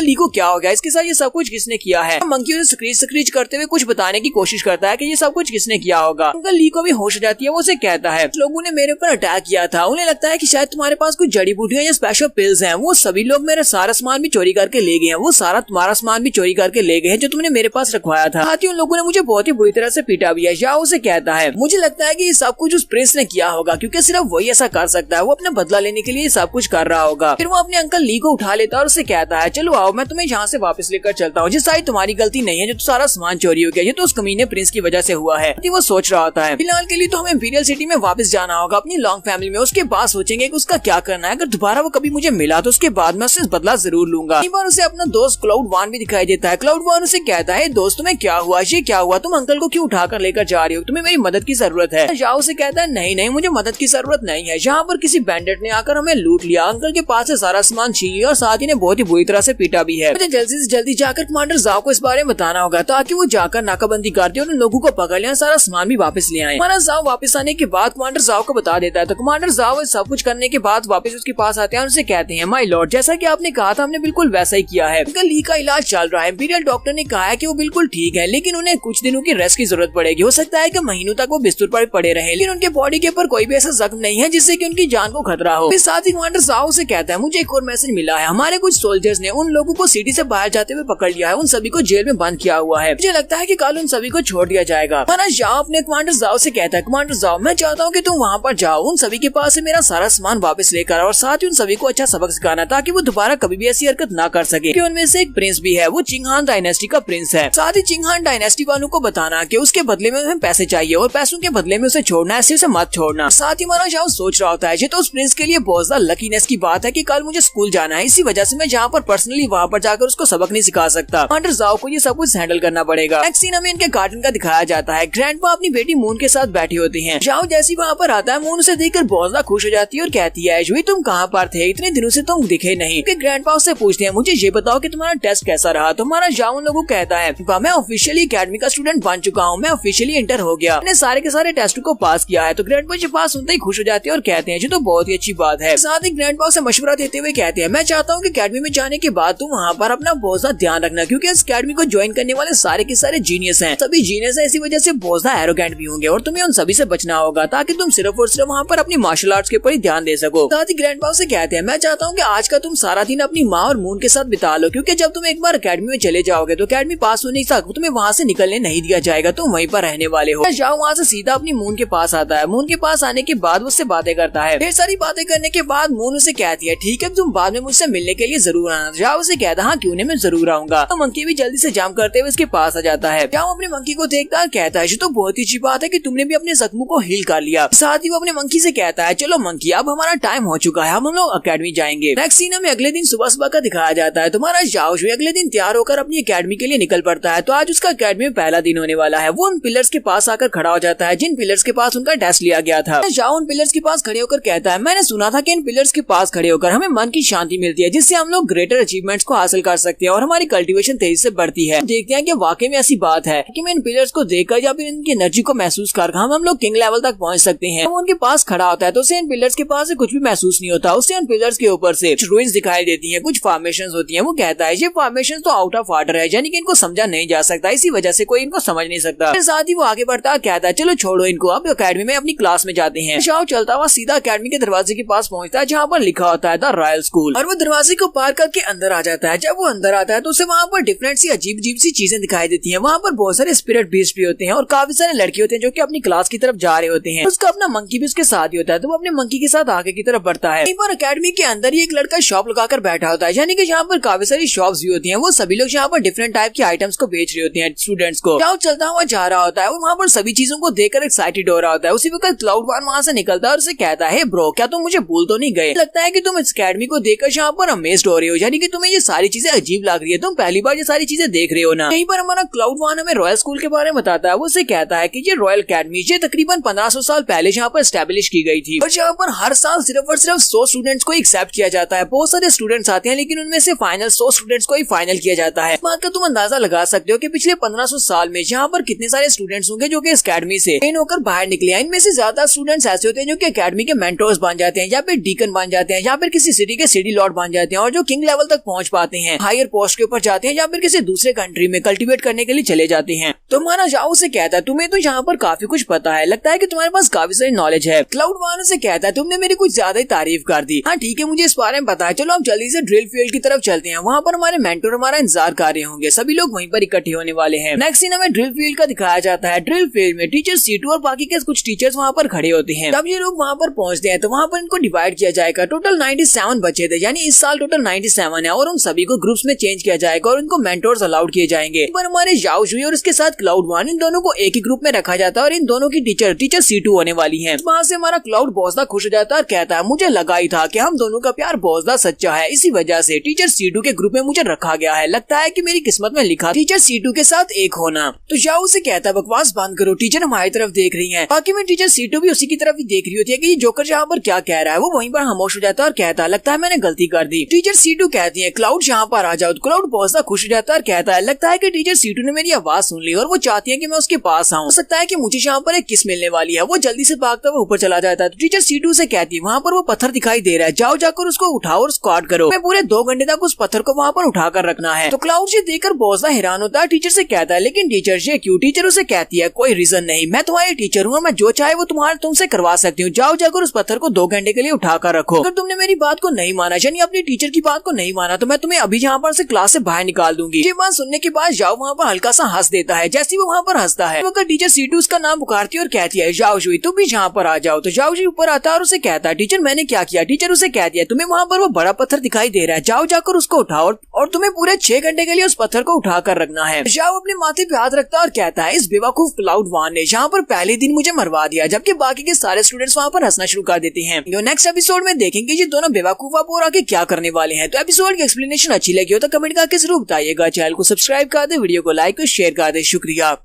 ली को क्या हो गया, इसके साथ ये सब कुछ किसने किया है। मंकी उसे स्क्रीच करते हुए कुछ बताने की कोशिश करता है कि ये सब कुछ किसने किया होगा। अंकल ली को भी होश हो जाती है, वो उसे कहता है लोगों ने मेरे ऊपर अटैक किया था, उन्हें लगता है कि शायद तुम्हारे पास कुछ जड़ी बूटियां या स्पेशल पिल्स हैं, वो सभी लोग मेरा सारा सामान भी चोरी करके ले गए हैं, वो सारा तुम्हारा सामान भी चोरी करके ले गए हैं जो तुमने मेरे पास रखवाया था। साथ ही उन लोगों ने मुझे बहुत ही बुरी तरह से पीटा भी है। जाओ उसे कहता है मुझे लगता है कि ये सब कुछ उस प्रिंस ने किया होगा क्योंकि सिर्फ वही ऐसा कर सकता है, वो अपना बदला लेने के लिए सब कुछ कर रहा होगा। फिर वो अपने अंकल ली को उठा लेता है और उसे कहता है चलो आओ मैं तुम्हें यहाँ से वापस लेकर चलता हूँ, जिस साइड तुम्हारी गलती नहीं है, जो सारा सामान चोरी हो गया ये तो उस कमीने प्रिंस की वजह से हुआ है। वो सोच रहा होता है फिलहाल के लिए तो हमें इंपीरियल सिटी में वापस जाना होगा अपनी लॉन्ग फैमिली में, उसके बाद सोचेंगे कि उसका क्या करना है। अगर दोबारा वो कभी मुझे मिला तो उसके बाद मैं उससे बदला जरूर लूंगा। एक बार उसे अपना दोस्त क्लाउड 1 भी दिखाई देता है। क्लाउड 1 उसे कहता है दोस्त तुम्हें क्या हुआ, ये क्या हुआ, तुम अंकल को क्यों उठाकर लेकर जा रही हो, तुम्हें मेरी मदद की जरूरत है। जाओ उसे कहता है नहीं मुझे मदद की जरूरत नहीं है, यहाँ पर किसी बैंडेट ने आकर हमें लूट लिया, अंकल के पास से सारा सामान छीन लिया और साथ ही ने बहुत ही बुरी तरह से पीटा भी है। मुझे जल्दी से जल्दी जाकर कमांडर जाओ को इस बारे में बताना होगा ताकि वो जाकर नाकाबंदी करते और उन लोगों को पकड़ लिया, सारा सामान भी वापस ले आए। हमारा जाओ वापस आने के बाद कमांडर जाओ को बता देता है। तो कमांडर जाओ सब कुछ करने के बाद वापस उसके पास आते हैं और उसे कहते हैं माय लॉर्ड जैसा कि आपने कहा था हमने बिल्कुल वैसा ही किया है, अंकल ली का इलाज चल रहा है, इंपीरियल डॉक्टर ने कहा है कि वो बिल्कुल ठीक है लेकिन उन्हें कुछ दिनों की रेस्ट की जरूरत पड़ेगी, हो सकता है कि महीनों तक वो बिस्तर पर पड़े रहे, लेकिन उनके बॉडी के ऊपर कोई भी ऐसा जख्म नहीं है जिससे कि उनकी जान को खतरा हो। फिर साथ ही कमांडर जाओ से कहता है मुझे एक और मैसेज मिला है, हमारे कुछ सोल्जर्स ने उन लोगों को सिटी से बाहर जाते हुए पकड़ लिया है, उन सभी को जेल में बंद किया हुआ है, मुझे लगता है कि कल उन सभी को छोड़ दिया जाएगा। हमारा जाओ अपने कमांडर जाओ से कहता है कमांडर जाओ मैं चाहता हूँ कि तुम वहाँ पर जाओ, उन सभी के पास से मेरा सारा सामान वापस लेकर और साथ ही उन सभी को अच्छा सबक सिखाना ताकि वो दोबारा कभी भी ऐसी हरकत ना कर सके। कि उनमें से एक प्रिंस भी है, वो चिंगहान डायनेस्टी का प्रिंस है। साथ ही चिंगहान डायनेस्टी वालों को बताना कि उसके बदले में हमें पैसे चाहिए और पैसों के बदले में उसे छोड़ना है, ऐसे उसे मत छोड़ना। साथ ही हमारा जाओ सोच रहा होता है ये तो उस प्रिंस के लिए बहुत ज्यादा लकीनेस की बात है कि कल मुझे स्कूल जाना है, इसी वजह से मैं जहाँ पर पर्सनली वहाँ पर जाकर उसको सबक नहीं सिखा सकता। हंटर जाओ को ये सब कुछ हैंडल करना पड़ेगा। नेक्स्ट सीन हमें इनके गार्डन का दिखाया जाता है। ग्रैंडपा अपनी बेटी मून के साथ बैठे होते हैं। जाओ जैसी वहाँ पर आता है, मून उसे देखकर बहुत ज्यादा खुश हो जाती है और कहती है जुई तुम कहाँ पर थे, इतने दिनों से तुम दिखे नहीं। ग्रैंडपा उससे पूछते हैं मुझे ये बताओ कि तुम्हारा टेस्ट कैसा रहा। तुम्हारा जाओ उन लोगों को कहता है मैं ऑफिशियली एकेडमी का स्टूडेंट बन चुका हूँ, मैं ऑफिशियली इंटर हो गया, मैंने सारे के सारे टेस्ट को पास किया है। तो ग्रैंडपा ये बात सुनते ही खुश हो जाते हैं और कहते हैं ये तो बहुत ही अच्छी बात है। साथ ही ग्रैंडपा उसे मशवरा देते हुए कहते हैं मैं चाहता हूँ कि एकेडमी में जाने के बाद तुम वहाँ पर अपना बहुत ज्यादा ध्यान रखना, क्योंकि इस एकेडमी को ज्वाइन करने वाले सारे के सारे जीनियस हैं। सभी जीनियस है, इसी वजह से बहुत ज्यादा एरोगेंट भी होंगे और तुम्हें उन सभी से बचना होगा ताकि तुम सिर्फ और सिर्फ वहाँ पर अपनी मार्शल आर्ट्स के ऊपर ही ध्यान दे सको। साथ ही ग्रैंडपा से कहते हैं मैं चाहता हूँ कि आज का तुम सारा दिन अपनी माँ और मून के साथ बिता लो, क्योंकि जब तुम एक बार एकेडमी में चले जाओगे तो एकेडमी पास होने तक तुम्हें वहाँ से निकलने नहीं दिया जाएगा, तुम वहीं पर रहने वाले हो। जाओ वहाँ से सीधा अपनी मून के पास आता है। मून के पास आने के बाद उससे बातें करता है। ढेर सारी बातें करने के बाद मून उसे कहती है ठीक है तुम बाद में मुझसे मिलने के लिए जरूर आना। जाओ उसे कहता हाँ क्यों नहीं, मैं जरूर आऊंगा। तो मंकी भी जल्दी से जाम करते हुए उसके पास आ जाता है। जाओ अपने मंकी को देखता है, कहता है ये तो बहुत ही अच्छी बात है कि तुमने भी अपने जख्मों को हील कर लिया। साथ ही वो अपने मंकी से कहता है चलो मंकी अब हमारा टाइम हो चुका है, हम लोग अकेडमी जाएंगे। नेक्स्ट सीन में अगले दिन सुबह सुबह का दिखाया जाता है। तुम्हारा जाओ अगले दिन तैयार होकर अपनी अकेडमी के लिए निकल पड़ता है। तो आज उसका अकेडमी में पहला दिन होने वाला है। वो उन पिलर्स के पास आकर खड़ा हो जाता है जिन पिलर्स के पास उनका टेस्ट लिया गया था। जाओ उन पिलर्स के पास खड़े होकर कहता है मैंने सुना था कि इन पिलर्स के पास खड़े होकर हमें मन की शांति मिलती है, जिससे हम लोग ग्रेटर अचीवमेंट्स को हासिल कर सकते हैं और हमारी कल्टीवेशन तेजी से बढ़ती है। देखते हैं कि वाकई में ऐसी बात है कि मैं इन पिलर्स को देखकर या फिर इनकी एनर्जी को महसूस कर हम लोग किंग लेवल तक पहुंच सकते हैं। वो उनके पास खड़ा होता है तो उसे इन पिलर्स के पास से कुछ भी महसूस नहीं होता। उसे उन पिलर्स के ऊपर से रूइंस दिखाई देती हैं, कुछ फॉर्मेशंस होती हैं। वो कहता है ये फॉर्मेशंस तो आउट ऑफ ऑर्डर है, यानी कि इनको समझा नहीं जा सकता, इसी वजह से कोई इनको समझ नहीं सकता। साथ ही वो आगे बढ़ता कहता है चलो छोड़ो इनको, अब अकेडमी में अपनी क्लास में जाते हैं। जाओ चलता हुआ सीधा अकेडमी के दरवाजे के पास पहुंचता है जहाँ पर लिखा होता है द रॉयल स्कूल, और वो दरवाजे को पार करके अंदर आ जाता है। जब वो अंदर आता है तो उसे वहाँ पर डिफरेंट सी अजीब अजीब सी चीजें दिखाई देती हैं। वहाँ पर बहुत सारे स्पिरिट बीस्ट भी होते हैं और काफी सारे लड़के होते हैं जो कि अपनी क्लास की तरफ जा रहे होते हैं। उसका अपना मंकी भी उसके साथ ही होता है, तो वो अपने मंकी के साथ आगे की तरफ बढ़ता है। एक बार अकेडमी के अंदर ही एक लड़का शॉप लगाकर बैठा होता है, यानी कि यहाँ पर काफी सारी शॉप्स भी होती हैं। वो सभी लोग यहाँ पर डिफरेंट टाइप के आइटम्स को बेच रहे होते हैं स्टूडेंट्स को। जाओ चलता हुआ जा रहा होता है और वहाँ पर सभी चीजों को देखकर एक्साइटेड हो रहा होता है। उसी वक्त क्लाउड वन वहाँ से निकलता है और उसे कहता है ब्रो क्या तुम मुझे भूल तो नहीं गए? लगता है कि तुम इस अकेडमी को देखकर यहाँ पर अमेज्ड हो रहे हो, यानी कि तुम्हें ये सारी चीजें अजीब लग रही है, तुम पहली बार ये सारी चीजें देख रहे हो ना। यहीं पर हमारा क्लाउड वन हमें रॉयल स्कूल के बारे में बताता है। वो उसे कहता है कि ये रॉयल अकेडमी ये तकरीबन 1500 साल पहले यहाँ पर एस्टेब्लिश की गई थी और यहाँ पर हर साल सिर्फ और सिर्फ 100 स्टूडेंट्स को एक्सेप्ट किया जाता है। बहुत सारे स्टूडेंट्स आते हैं लेकिन उनमें से फाइनल 100 स्टूडेंट्स को ही फाइनल किया जाता है। बात का तुम अंदाजा लगा सकते हो कि पिछले 1500 साल में यहाँ पर कितने सारे स्टूडेंट्स होंगे जो कि इस अकेडमी से ट्रेन होकर बाहर निकले हैं। इनमें से ज्यादा स्टूडेंट्स ऐसे होते हैं जो कि अकेडमी के मेंटोर्स बन जाते हैं या फिर डीकन बन जाते हैं या फिर किसी सिटी के सिटी लॉर्ड बन जाते हैं और जो किंग लेवल तक पहुंच पाते हैं, हायर पोस्ट के ऊपर जाते हैं या फिर किसी दूसरे कंट्री में कल्टीवेट करने के लिए चले जाते हैं। तो माना जाओ से कहता है तुम्हें तो यहाँ पर काफी कुछ पता है, लगता है कि तुम्हारे पास काफी सारी नॉलेज है। क्लाउड वन से कहता है तुमने मेरी कुछ ज्यादा ही तारीफ कर दी। हाँ ठीक है मुझे इस बारे में पता है, चलो हम जल्दी से ड्रिल फील्ड की तरफ चलते हैं, वहाँ पर हमारे मेंटोर हमारा इंतजार कर रहे होंगे, सभी लोग वहीं पर इकट्ठे होने वाले हैं। नेक्स्ट सीन हमें ड्रिल फील्ड का दिखाया जाता है। ड्रिल फील्ड में टीचर सीटू और बाकी के कुछ टीचर्स वहाँ पर खड़े होते हैं। तब ये लोग वहाँ पर पहुँचते हैं तो वहाँ पर इनको डिवाइड किया जाएगा। टोटल 97 बचे थे, यानी इस साल टोटल 97 है और उन सभी को ग्रुप्स में चेंज किया जाएगा और इनको मेंटोर्स अलाउड किए जाएंगे। पर हमारे जाओ जुई और इसके साथ क्लाउड वन इन दोनों को एक ही ग्रुप में रखा जाता है और इन दोनों की टीचर सीटू होने वाली है। वहाँ से हमारा क्लाउड बहुत ज्यादा खुश हो जाता है और कहता है मुझे लगा ही था कि हम दोनों का प्यार बहुत ज्यादा सच्चा है, इसी वजह से टीचर सीटू के ग्रुप में मुझे रखा गया है। लगता है कि मेरी किस्मत में लिखा टीचर सीटू के साथ एक होना। तो जाओ उसे कहता है बकवास बंद करो, टीचर हमारी तरफ देख रही है। बाकी में टीचर सीटू भी उसी की तरफ ही देख रही होती है कि ये जोकर यहाँ पर क्या कह रहा है। वो वहीं पर खामोश हो जाता है और कहता है लगता है मैंने गलती कर दी। टीचर सीटू कहती है क्लाउड यहाँ पर आ जाओ। क्लाउड बहुत ज्यादा खुश हो जाता है और कहता है लगता है कि टीचर सीटू ने मेरी आवाज सुन ली और वो चाहती है कि मैं उसके पास आऊँ, हो सकता है कि मुझे यहाँ पर एक किस मिलने वाली है। वो जल्दी से भागता हुआ ऊपर चला जाता है। तो टीचर सीटू से कहती है वहाँ पर वो पत्थर दिखाई दे रहा है, जाओ जाकर उसको उठाओ और स्क्वाट करो, मैं पूरे 2 घंटे तक उस पत्थर को वहाँ पर उठा कर रखना है। तो क्लाउड से देखकर बहुत ज्यादा हैरान होता है, टीचर से कहता है लेकिन टीचर ये क्यों? टीचर उसे कहती है कोई रीजन नहीं, मैं तुम्हारी टीचर हूँ और मैं जो चाहे वो तुमसे करवा सकती हूँ, जाओ जाकर उस पत्थर को 2 घंटे के लिए उठा कर रखो। अगर तुमने मेरी बात को नहीं माना, यानी अपनी टीचर की बात को नहीं माना, तो मैं तुम्हें अभी यहाँ पर से क्लास से बाहर निकाल दूंगी। ये बात सुनने के बाद जाओ वहाँ पर हल्का सा हंस देता है। जैसे वो वहाँ पर हंसता है तो टीचर सीटू उसका नाम पुकारती है और कहती है जाओ जुई तुम भी यहाँ पर आ जाओ। तो जाओ जी ऊपर आता है और उसे कहता है टीचर मैंने क्या किया? टीचर उसे कहती है तुम्हें वहाँ पर वो बड़ा पत्थर दिखाई दे रहा है, जाओ जाकर उसको उठाओ और तुम्हें पूरे 6 घंटे के लिए उस पत्थर को उठा कर रखना है। जाओ अपने माथे पे हाथ रखता है और कहता है इस बेवकूफ क्लाउड वन ने यहाँ पर पहले दिन मुझे मरवा दिया, जबकि बाकी के सारे स्टूडेंट्स स्टूडेंट्स वहाँ पर हंसना शुरू कर देते हैं। जो नेक्स्ट एपिसोड में देखेंगे ये दोनों बेवकूफ और आगे क्या करने वाले हैं। तो एपिसोड की एक्सप्लेनेशन अच्छी लगी हो तो कमेंट करके जरूर बताइएगा। चैनल को सब्सक्राइब कर दे, वीडियो को लाइक और शेयर कर दे। शुक्रिया।